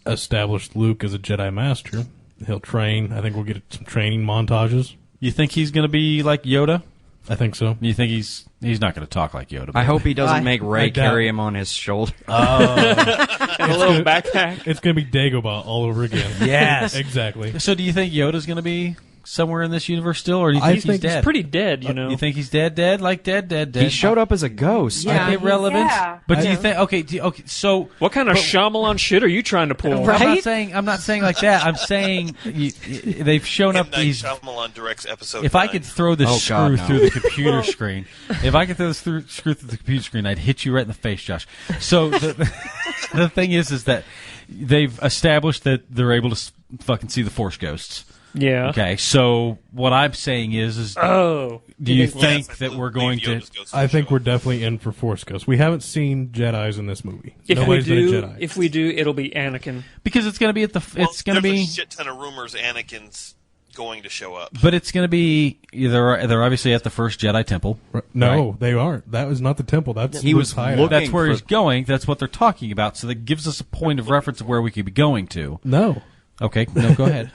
re-establish Luke as a Jedi Master. He'll train. I think we'll get some training montages. You think he's going to be like Yoda? I think so. You think he's not going to talk like Yoda? I hope he doesn't make Rey carry him on his shoulder. And a little backpack. It's going to be Dagobah all over again. Yes. Exactly. So do you think Yoda's going to be somewhere in this universe still, or do you think he's dead? He's pretty dead, you know. You think he's dead? Like dead? He showed up as a ghost. Yeah. Irrelevant. Yeah. But do you think? Okay. So What kind of Shyamalan shit are you trying to pull? Right? I'm not saying like that. I'm saying they've shown up these. Shyamalan directs episode. If 9. I could throw this screw through the computer screen, screw through the computer screen, I'd hit you right in the face, Josh. So the thing is that they've established that they're able to fucking see the Force ghosts. Yeah. Okay, so what I'm saying is do you think that we're going to? I think we're definitely in for Force Ghosts. We haven't seen Jedis in this movie. If Nobody's we do, been a Jedi. if we do, it'll be Anakin. Because it's going to be at the. It's going to There's be. a shit ton of rumors Anakin's going to show up. But it's going to be. They're obviously at the first Jedi Temple. No, right? they aren't. That was not the temple. That's He was Luke's hideout. looking- That's where he's going. That's what they're talking about. So that gives us a point of reference of where we could be going to. No. Okay, no, go ahead.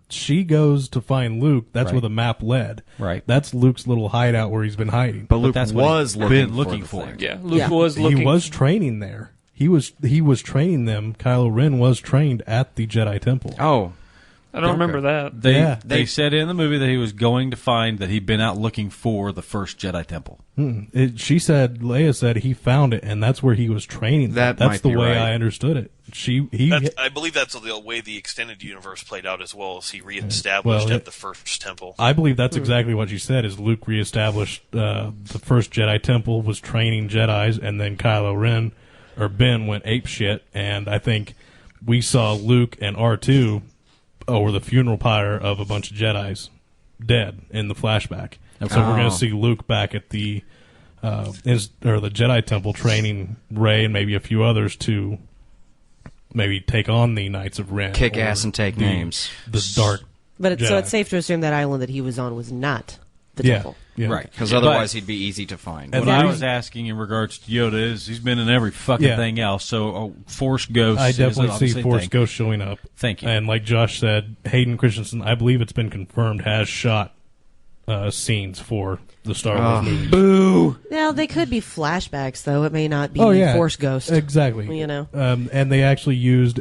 She goes to find Luke. That's Right. where the map led. Right. That's Luke's little hideout where he's been hiding. But Luke that's what was he's looking been looking the for. thing. Yeah, Luke Yeah. was looking. He was training there. He was training them. Kylo Ren was trained at the Jedi Temple. Oh, I don't remember that. They said in the movie that he was going to find that he'd been out looking for the first Jedi Temple. Leia said he found it, and that's where he was training. That that's might the be way right. I understood it. I believe that's the way the extended universe played out as well. As he reestablished Well, at the first temple. I believe that's exactly what she said. Is Luke reestablished the first Jedi Temple, was training Jedis, and then Kylo Ren or Ben went apeshit, and I think we saw Luke and R2 over the funeral pyre of a bunch of Jedis dead in the flashback. So we're going to see Luke back at the the Jedi Temple training Rey and maybe a few others to maybe take on the Knights of Ren. kick or ass and take names. The dark. But so Jedi. it's safe to assume that island that he was on was not the Yeah. temple. Yeah. Right. Because otherwise he'd be easy to find. And What I the was reason- asking in regards to Yoda is he's been in every fucking Yeah. thing else. So Force Ghosts. I is definitely obviously see a Force thing. Ghost showing up. Thank you. And like Josh said, Hayden Christensen, I believe it's been confirmed, has shot scenes for the Star Wars movies. Boo! Now they could be flashbacks, though. It may not be Oh yeah, Force Ghost. Exactly. You know. And they actually used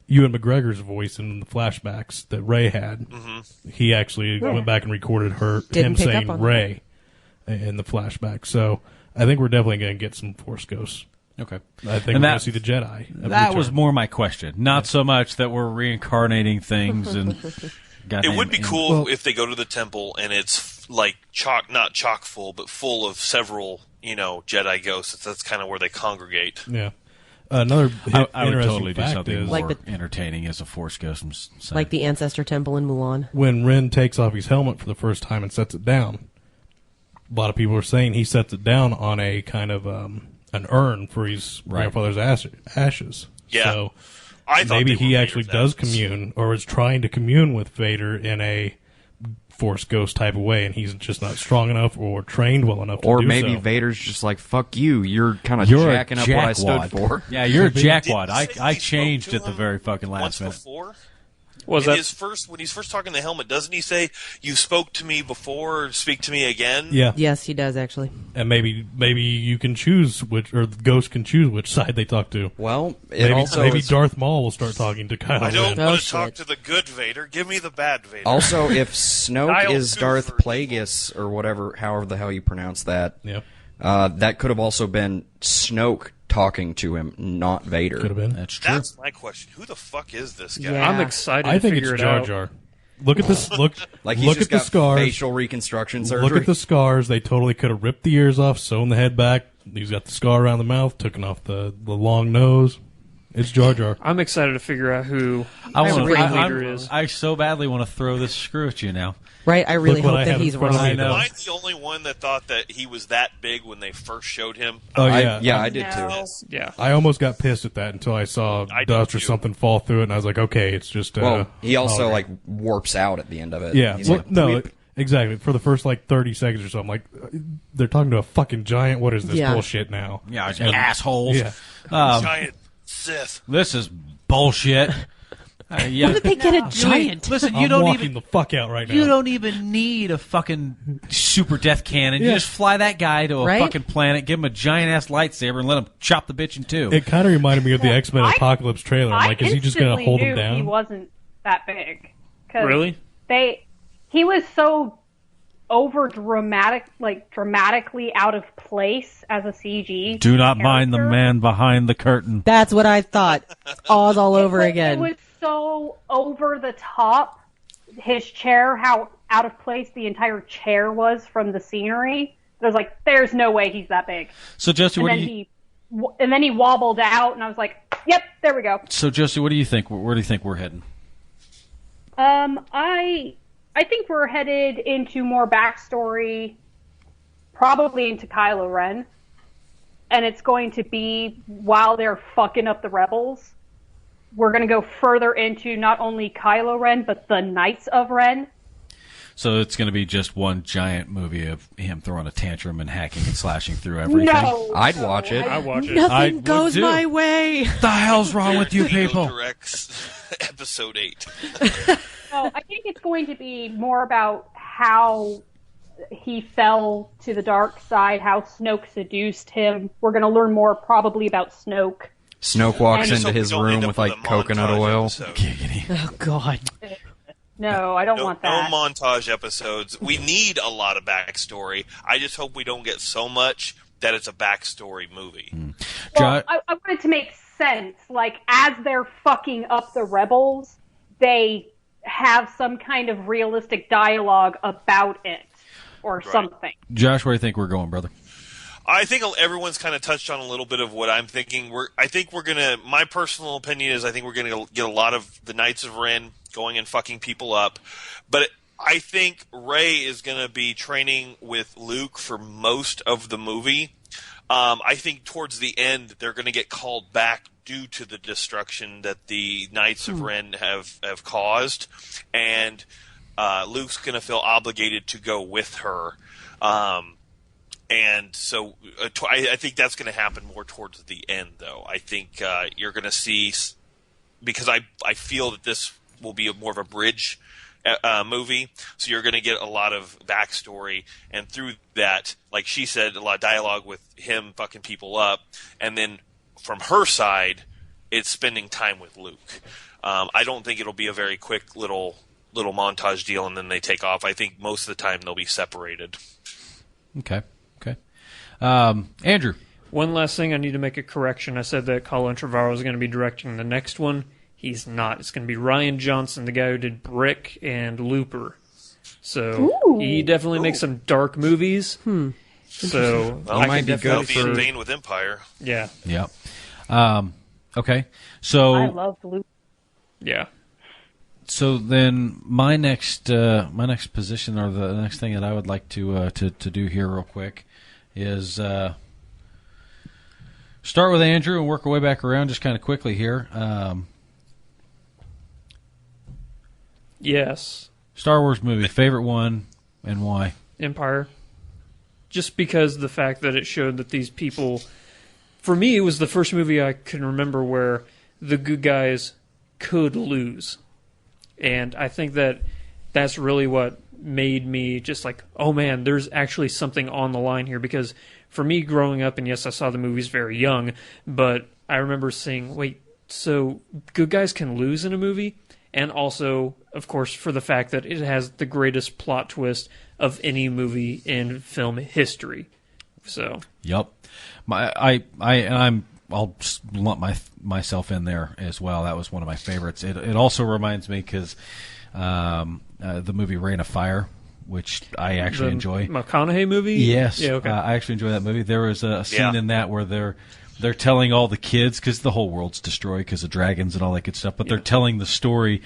Ewan McGregor's voice in the flashbacks that Rey had. He actually went back and recorded him saying Rey in the flashback. So I think we're definitely going to get some Force Ghosts. Okay. I think we're going to see the Jedi. That was more my question. Not so much that we're reincarnating things and. It would be cool if they go to the temple and it's like not chock full, but full of several, Jedi ghosts. That's kind of where they congregate. Yeah. Another I would totally do something is, more entertaining as a Force ghost. Like the Ancestor Temple in Mulan. When Ren takes off his helmet for the first time and sets it down, a lot of people are saying he sets it down on a kind of an urn for his grandfather's ashes. Yeah. So I thought maybe he actually does ashes. commune, or is trying to commune with Vader in a Force ghost type of way, and he's just not strong enough or trained well enough to do so. Or maybe Vader's just like, fuck you, you're kind of jacking up what I stood for. Yeah, you're a jackwad. I changed at the very fucking last minute. Before? Was when that he's first talking to the helmet, doesn't he say, "You spoke to me before, speak to me again"? Yeah. Yes, he does actually. And maybe you can choose which, or the ghost can choose which side they talk to. Well, maybe Darth Maul will start talking to Kylo Ren. I don't want to talk to the good Vader. Give me the bad Vader. Also, if Snoke is Darth for Plagueis or whatever, however the hell you pronounce that, Yep. That could have also been Snoke talking to him, not Vader. Could have been. That's true. That's my question. Who the fuck is this guy? Yeah. I'm excited I think to figure it's it Jar out. Jar. Look at this. Look Like he's look just at the got scars. facial reconstruction surgery. Look at the scars. They totally could have ripped the ears off, sewn the head back. He's got the scar around the mouth, taken off the long nose. It's Jar Jar. I'm excited to figure out who I Supreme Leader is. I so badly want to throw this screw at you now. Right? I really Look what hope I that have in he's front of wrong. me, though. Am I the only one that thought that he was that big when they first showed him? Oh yeah, I did No. too. Yeah. I almost got pissed at that until I saw I did dust or too. something fall through it, and I was like, okay, it's just. Well, he also hologram. like warps out at the end of it. Yeah, He's well, like, no, "Bleep." exactly. For the first 30 seconds or so, I'm like, they're talking to a fucking giant. What is this Yeah. bullshit now? Yeah, And- assholes. Yeah. Giant Sith. This is bullshit. Yeah. Where did they get a giant? Listen, I'm walking the fuck out right now. You don't even need a fucking super death cannon. You Yeah. just fly that guy to a Right? fucking planet, give him a giant ass lightsaber, and let him chop the bitch in two. It kind of reminded me of the X-Men Apocalypse trailer. I'm like, is he just going to hold him instantly knew he down? wasn't that big. 'Cause Really? He was so dramatically out of place as a CG. Do not mind the character. man behind the curtain. That's what I thought. Oz all over again. It was so over the top. His chair, how out of place the entire chair was from the scenery. I was like, "There's no way he's that big." So Josie, what do you? And then he wobbled out, and I was like, "Yep, there we go." So Josie, what do you think? Where do you think we're heading? I think we're headed into more backstory, probably into Kylo Ren, and it's going to be while they're fucking up the rebels. We're going to go further into not only Kylo Ren, but the Knights of Ren. So it's going to be just one giant movie of him throwing a tantrum and hacking and slashing through everything. No, I'd watch it. I watch it. I Nothing would goes do. my way. What the hell's wrong with you people? Directs episode 8. No, I think it's going to be more about how he fell to the dark side, how Snoke seduced him. We're going to learn more probably about Snoke. Snoke walks And into his Don't end room up with like a coconut montage oil. episode. Oh God. No, I don't No, want no that. montage episodes. We need a lot of backstory. I just hope we don't get so much that it's a backstory movie. Well, I want it to make sense. Like, as they're fucking up the rebels, they have some kind of realistic dialogue about it or something. Josh, where do you think we're going, brother? I think everyone's kind of touched on a little bit of what I'm thinking. My personal opinion is I think we're gonna get a lot of the Knights of Ren going and fucking people up, but I think Rey is gonna be training with Luke for most of the movie. I think towards the end they're gonna get called back due to the destruction that the Knights of Ren have caused, and Luke's gonna feel obligated to go with her. And so I think that's going to happen more towards the end, though. I think you're going to see, because I feel that this will be more of a bridge movie, so you're going to get a lot of backstory, and through that, like she said, a lot of dialogue with him fucking people up, and then from her side, it's spending time with Luke. I don't think it'll be a very quick little montage deal and then they take off. I think most of the time they'll be separated. Okay. Andrew. One last thing, I need to make a correction. I said that Colin Trevorrow is going to be directing the next one. He's not. It's going to be Rian Johnson, the guy who did Brick and Looper. So he definitely makes some dark movies. So well, might be good for in vein with Empire. Yeah. Yep. Okay. So I love Luke. Yeah. So then, my next position, or the next thing that I would like to do here, real quick, is start with Andrew and work our way back around, just kind of quickly here. Yes. Star Wars movie, favorite one, and why? Empire. Just because the fact that it showed that these people, for me, it was the first movie I can remember where the good guys could lose. And I think that that's really what made me just like, oh man, there's actually something on the line here. Because for me growing up, and yes, I saw the movies very young, but I remember saying, wait, so good guys can lose in a movie? And also, of course, for the fact that it has the greatest plot twist of any movie in film history. So. Yep. I'll just lump myself in there as well. That was one of my favorites. It also reminds me because the movie Reign of Fire, which I actually enjoy. McConaughey movie? Yes. Yeah, okay. I actually enjoy that movie. There was a scene in that where they're telling all the kids, because the whole world's destroyed because of dragons and all that good stuff, but they're telling the story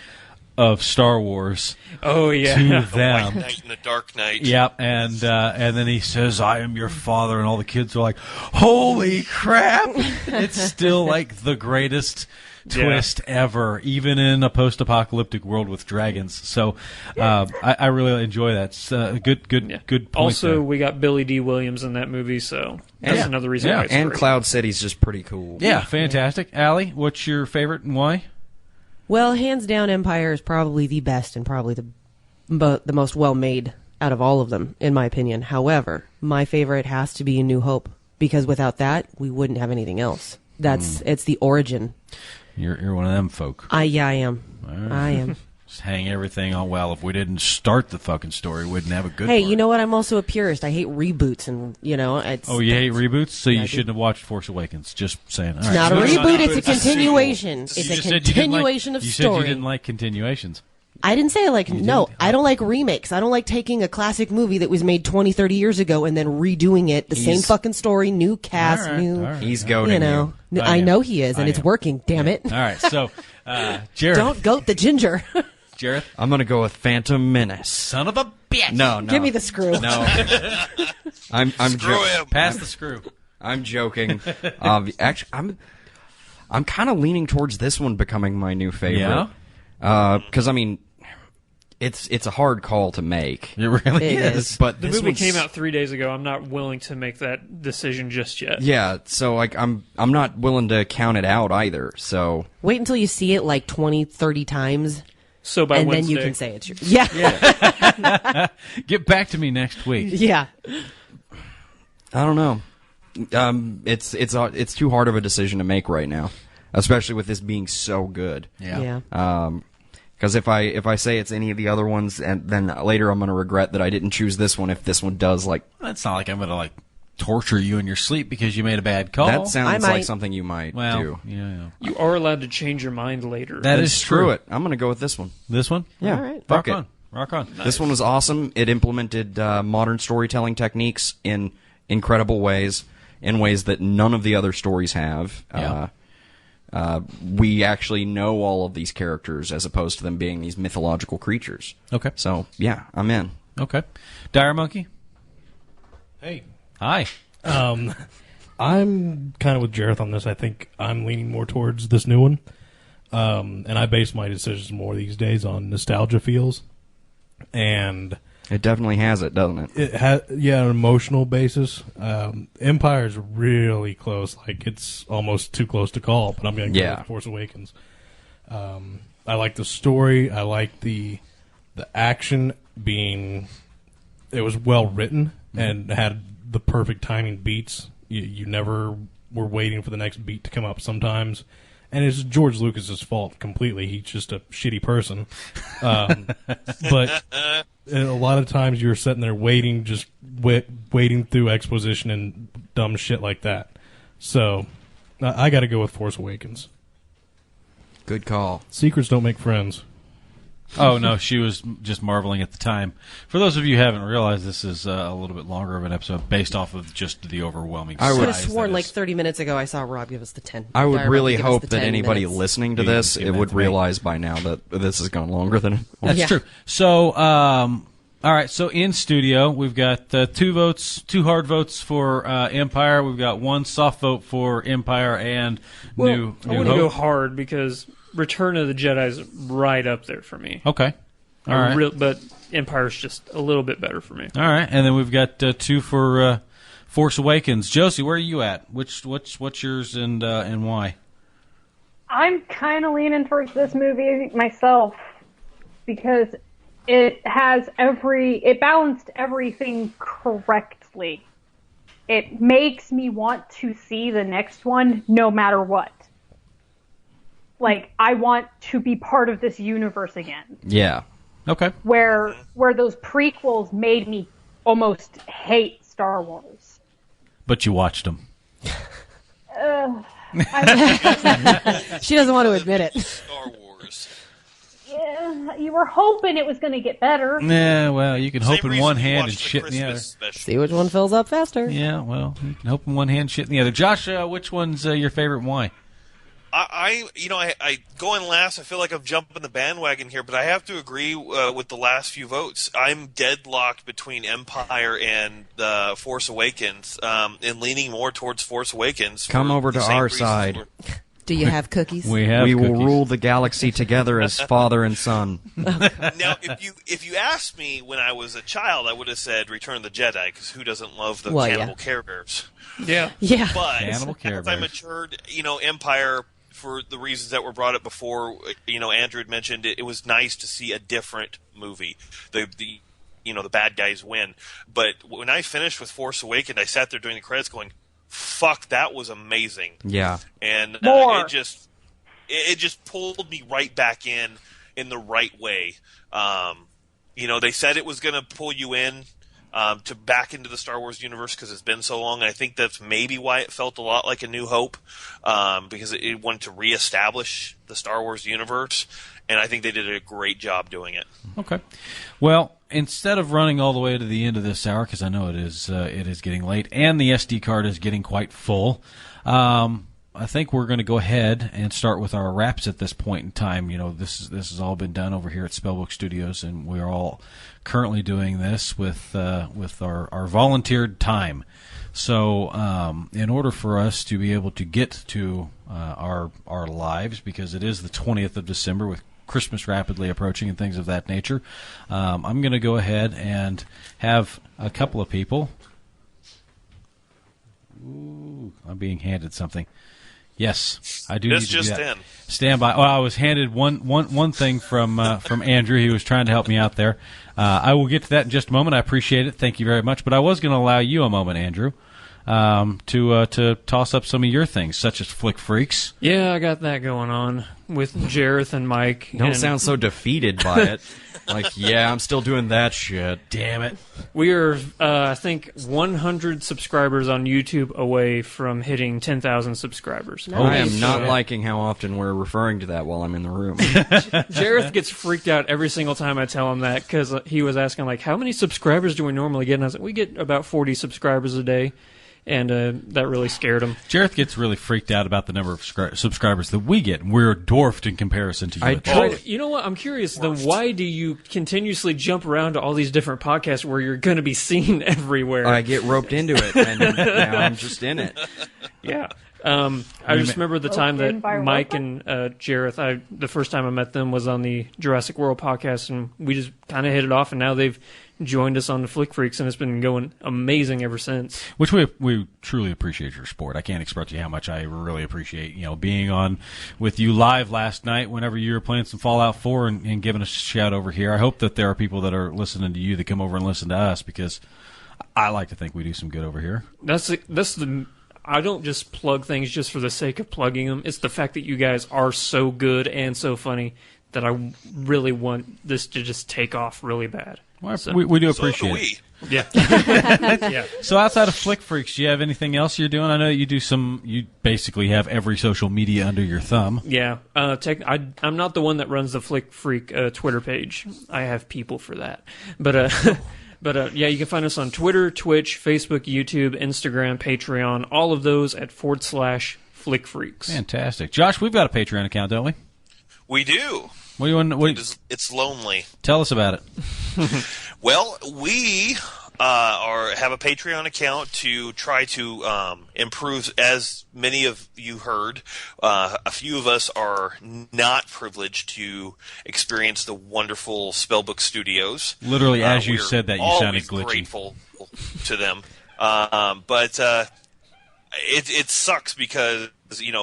of Star Wars to them. The White Knight and the Dark Knight. Yep, and then he says, "I am your father," and all the kids are like, "Holy crap!" It's still like the greatest twist ever, even in a post-apocalyptic world with dragons. So I really enjoy that. It's good point. Also, there. we got Billy D. Williams in that movie, so that's another reason why it's and great. Cloud City's just pretty cool. Yeah, fantastic. Allie, what's your favorite and why? Well, hands down, Empire is probably the best and probably the most well-made out of all of them, in my opinion. However, my favorite has to be New Hope, because without that, we wouldn't have anything else. It's the origin. You're one of them folk. I am. Right. I am. Just hang everything on. Well, if we didn't start the fucking story, we wouldn't have a good. Hey, part. You know what? I'm also a purist. I hate reboots, and it's. Oh, you hate reboots, so you shouldn't have watched Force Awakens. Just saying. All right. Not a reboot. It's a continuation. It's a continuation of story. You said you didn't like continuations. I didn't say I don't like remakes. I don't like taking a classic movie that was made 20, 30 years ago and then redoing it, the same fucking story, new cast, He's goading you. I know he is, and it's working, damn it. All right, so, Jared. Don't goat the ginger. Jared? I'm going to go with Phantom Menace. Son of a bitch. No. Give me the screw. No. I'm screw him. Pass the screw. I'm joking. Actually, I'm kind of leaning towards this one becoming my new favorite. Yeah? Because, I mean, it's a hard call to make. It really is. But the movie came out 3 days ago. I'm not willing to make that decision just yet. Yeah, so I'm not willing to count it out either. So wait until you see it like 20, 30 times. So by Wednesday. Then you can say it's yours. Yeah. Get back to me next week. Yeah. I don't know. It's too hard of a decision to make right now, especially with this being so good. Yeah. Because if I say it's any of the other ones, and then later I'm going to regret that I didn't choose this one if this one does It's not like I'm going to torture you in your sleep because you made a bad call. That sounds like something you might do. Yeah. You are allowed to change your mind later. That is true. Screw it. I'm going to go with this one. This one? Yeah. All right. Fuck Rock on. Nice. This one was awesome. It implemented modern storytelling techniques in incredible ways, in ways that none of the other stories have. Yeah. We actually know all of these characters as opposed to them being these mythological creatures. Okay. So, yeah, I'm in. Okay. Dire Monkey? Hey. Hi. I'm kind of with Jareth on this. I think I'm leaning more towards this new one. And I base my decisions more these days on nostalgia feels. And it definitely has it, doesn't it? It has, an emotional basis. Empire's really close. It's almost too close to call, but I'm going to go with Force Awakens. I like the story. I like the action being... It was well written and had the perfect timing beats. You never were waiting for the next beat to come up sometimes. and it's George Lucas's fault completely. He's just a shitty person. But a lot of times you're sitting there waiting, just waiting through exposition and dumb shit like that. So I got to go with Force Awakens. Good call. Secrets don't make friends. Oh, no, she was just marveling at the time. For those of you who haven't realized, this is a little bit longer of an episode based off of just the overwhelming size. I would have sworn like 30 minutes ago I saw Rob give us the 10. I would really hope that anybody listening to this would realize by now that this has gone longer than it was. That's true. So, all right, so in studio, we've got 2 hard votes for Empire. We've got 1 soft vote for Empire and New I want to go hard because Return of the Jedi is right up there for me. Okay. All right. But Empire's just a little bit better for me. All right, and then we've got 2 for Force Awakens. Josie, where are you at? What's yours and why? I'm kind of leaning towards this movie myself because it balanced everything correctly. It makes me want to see the next one no matter what. Like, I want to be part of this universe again. Yeah. Okay. Where those prequels made me almost hate Star Wars. But you watched them. She doesn't want to admit it. Star Wars. Yeah, you were hoping it was going to get better. Yeah, well, you can hope Same in reason one you hand watched and the shit in the other. Christmas special. See which one fills up faster. Yeah, well, you can hope in one hand, shit in the other. Josh, which one's your favorite and why? I going last, I feel like I'm jumping the bandwagon here, but I have to agree with the last few votes. I'm deadlocked between Empire and Force Awakens, and leaning more towards Force Awakens. Come over to our side. Do you have cookies? We will rule the galaxy together as father and son. Now, if you asked me when I was a child, I would have said Return of the Jedi, because who doesn't love the cannibal Care Bears? Yeah. Yeah. But Cannibal Care as I Bears. matured, Empire, for the reasons that were brought up before, Andrew had mentioned it was nice to see a different movie. The bad guys win. But when I finished with Force Awakens, I sat there during the credits going, fuck, that was amazing. Yeah. And it just pulled me right back in the right way. They said it was going to pull you in to back into the Star Wars universe because it's been so long. And I think that's maybe why it felt a lot like A New Hope, because it wanted to reestablish the Star Wars universe. And I think they did a great job doing it. Okay. Well, instead of running all the way to the end of this hour, because I know it is getting late, and the SD card is getting quite full, I think we're going to go ahead and start with our wraps at this point in time. This has all been done over here at Spellbook Studios, and we're all currently doing this with our volunteered time. So, in order for us to be able to get to our lives, because it is the 20th of December with Christmas rapidly approaching and things of that nature, I'm going to go ahead and have a couple of people. Ooh, I'm being handed something. Yes, I do need to do that. Stand by. Well, I was handed one thing from Andrew. He was trying to help me out there. I will get to that in just a moment. I appreciate it. Thank you very much. But I was going to allow you a moment, Andrew, to toss up some of your things, such as Flick Freaks. Yeah, I got that going on with Jareth and Mike. Don't sound so defeated by it. Like, yeah, I'm still doing that shit. Damn it. We are, I think, 100 subscribers on YouTube away from hitting 10,000 subscribers. Nice. I am not liking how often we're referring to that while I'm in the room. Jareth gets freaked out every single time I tell him that, because he was asking, like, how many subscribers do we normally get? And I was like, we get about 40 subscribers a day. And that really scared him. Jareth gets really freaked out about the number of subscribers that we get. We're dwarfed in comparison to you. You know what? I'm curious, then why do you continuously jump around to all these different podcasts where you're going to be seen everywhere? I get roped into it, and now I'm just in it. Yeah. I just remember the time that Mike and Jareth, the first time I met them was on the Jurassic World podcast, and we just kind of hit it off, and now they've joined us on the Flick Freaks, and it's been going amazing ever since. Which we truly appreciate your support. I can't express to you how much I really appreciate being on with you live last night whenever you were playing some Fallout 4 and giving us a shout over here. I hope that there are people that are listening to you that come over and listen to us, because I like to think we do some good over here. I don't just plug things just for the sake of plugging them. It's the fact that you guys are so good and so funny that I really want this to just take off really bad. Well, so, we do appreciate it. Yeah. Yeah. So outside of Flick Freaks, do you have anything else you're doing? I know you do you basically have every social media under your thumb. Yeah. I'm not the one that runs the Flick Freak Twitter page. I have people for that. But yeah, you can find us on Twitter, Twitch, Facebook, YouTube, Instagram, Patreon, all of those at /Flick Freaks. Fantastic. Josh, we've got a Patreon account, don't we? We do. What do you want? It's lonely. Tell us about it. Well, we have a Patreon account to try to improve, as many of you heard. A few of us are not privileged to experience the wonderful Spellbook Studios. Literally, as you said that, you sounded glitchy. Grateful to them, but it sucks because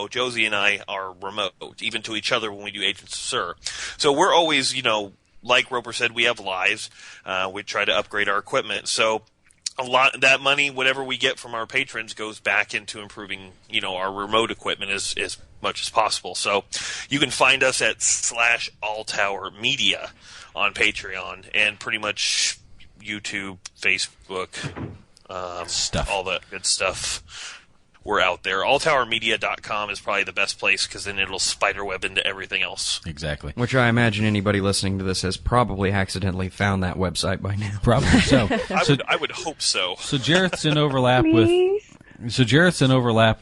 Josie and I are remote, even to each other when we do Agents of Sir. So we're always, like Roper said, we have lives. We try to upgrade our equipment. So a lot of that money, whatever we get from our patrons, goes back into improving, our remote equipment as much as possible. So you can find us at /AllTowerMedia on Patreon and pretty much YouTube, Facebook, stuff, all that good stuff. We're out there. AllTowerMedia.com is probably the best place because then it'll spiderweb into everything else. Exactly. Which I imagine anybody listening to this has probably accidentally found that website by now. Probably so. I would hope so. So Jareth's in overlap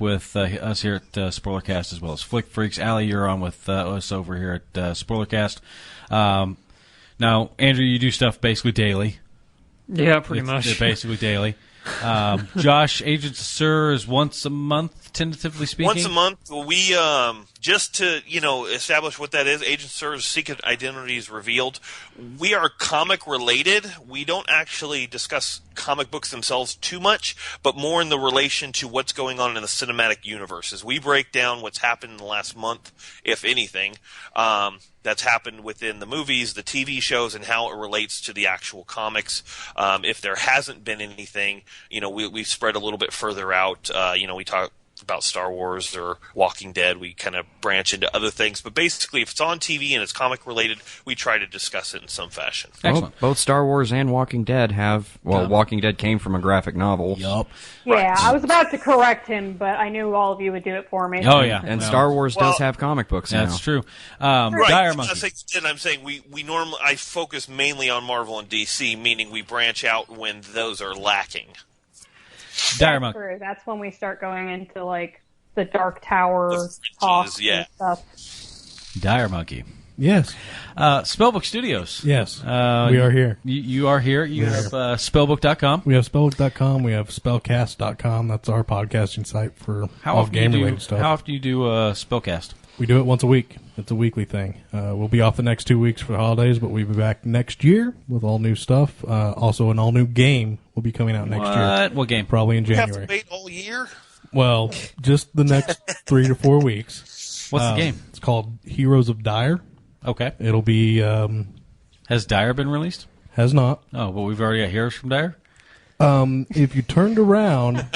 with us here at Spoilercast as well as Flick Freaks. Allie, you're on with us over here at Spoilercast. Now, Andrew, you do stuff basically daily. Yeah, pretty much. Basically daily. Josh, Agents of Sir is once a month, tentatively speaking. Once a month. We just to establish what that is. Agent of Sir's secret identity is revealed. We are comic related. We don't actually discuss comic books themselves too much, but more in the relation to what's going on in the cinematic universes. We break down what's happened in the last month, if anything. That's happened within the movies, the TV shows, and how it relates to the actual comics. If there hasn't been anything, we spread a little bit further out. We talk about Star Wars or Walking Dead. We kind of branch into other things. But basically, if it's on TV and it's comic-related, we try to discuss it in some fashion. Excellent. Both Star Wars and Walking Dead have... Well, Walking Dead came from a graphic novel. Yup. Yeah, Right. I was about to correct him, but I knew all of you would do it for me. Oh, yeah. And Star Wars does have comic books now. That's true. Right. Dire Monkey. I'm saying we normally I focus mainly on Marvel and DC, meaning we branch out when those are lacking. Dire Monkey. True. That's when we start going into the Dark Tower talk and stuff. Dire Monkey. Yes. Spellbook Studios. Yes. We are here. You are here. You have spellbook.com. We have spellbook.com. We have spellcast.com. That's our podcasting site for all game-related stuff. How often do you do Spellcast? We do it once a week. It's a weekly thing. We'll be off the next 2 weeks for the holidays, but we'll be back next year with all new stuff. Also, an all-new game will be coming out next year. What game? Probably in January. We have to wait all year? Well, just the next 3 to 4 weeks. What's the game? It's called Heroes of Dire. Okay. It'll be... Has Dire been released? Has not. Oh, but we've already got Heroes from Dire? If you turned around,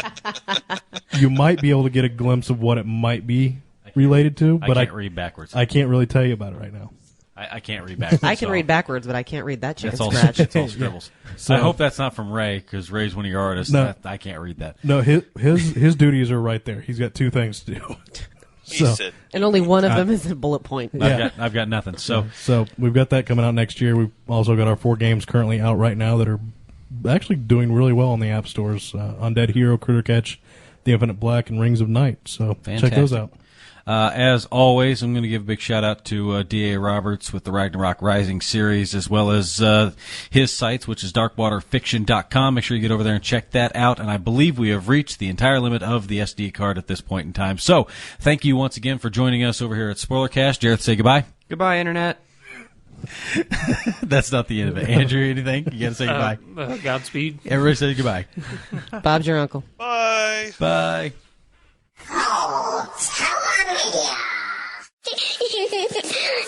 you might be able to get a glimpse of what it might be related to. But I can't read backwards. I can't really tell you about it right now. I can't read backwards. I can read backwards, but I can't read that chicken That's all, scratch. that's all scribbles. So- I hope that's not from Ray, because Ray's one of your artists. No. I can't read that. No, his duties are right there. He's got 2 things to do. He So- said, And only one of them is a bullet point. Yeah. I've got nothing. So we've got that coming out next year. We've also got our 4 games currently out right now that are actually doing really well on the app stores. Undead Hero, Critter Catch, The Infinite Black, and Rings of Night. So check those out. As always, I'm going to give a big shout-out to D.A. Roberts with the Ragnarok Rising series, as well as his sites, which is darkwaterfiction.com. Make sure you get over there and check that out. And I believe we have reached the entire limit of the SD card at this point in time. So thank you once again for joining us over here at Spoilercast. Jareth, say goodbye. Goodbye, Internet. That's not the end of it. Andrew, anything? You got to say goodbye. Godspeed. Everybody say goodbye. Bob's your uncle. bye. Bye.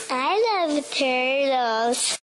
I love turtles.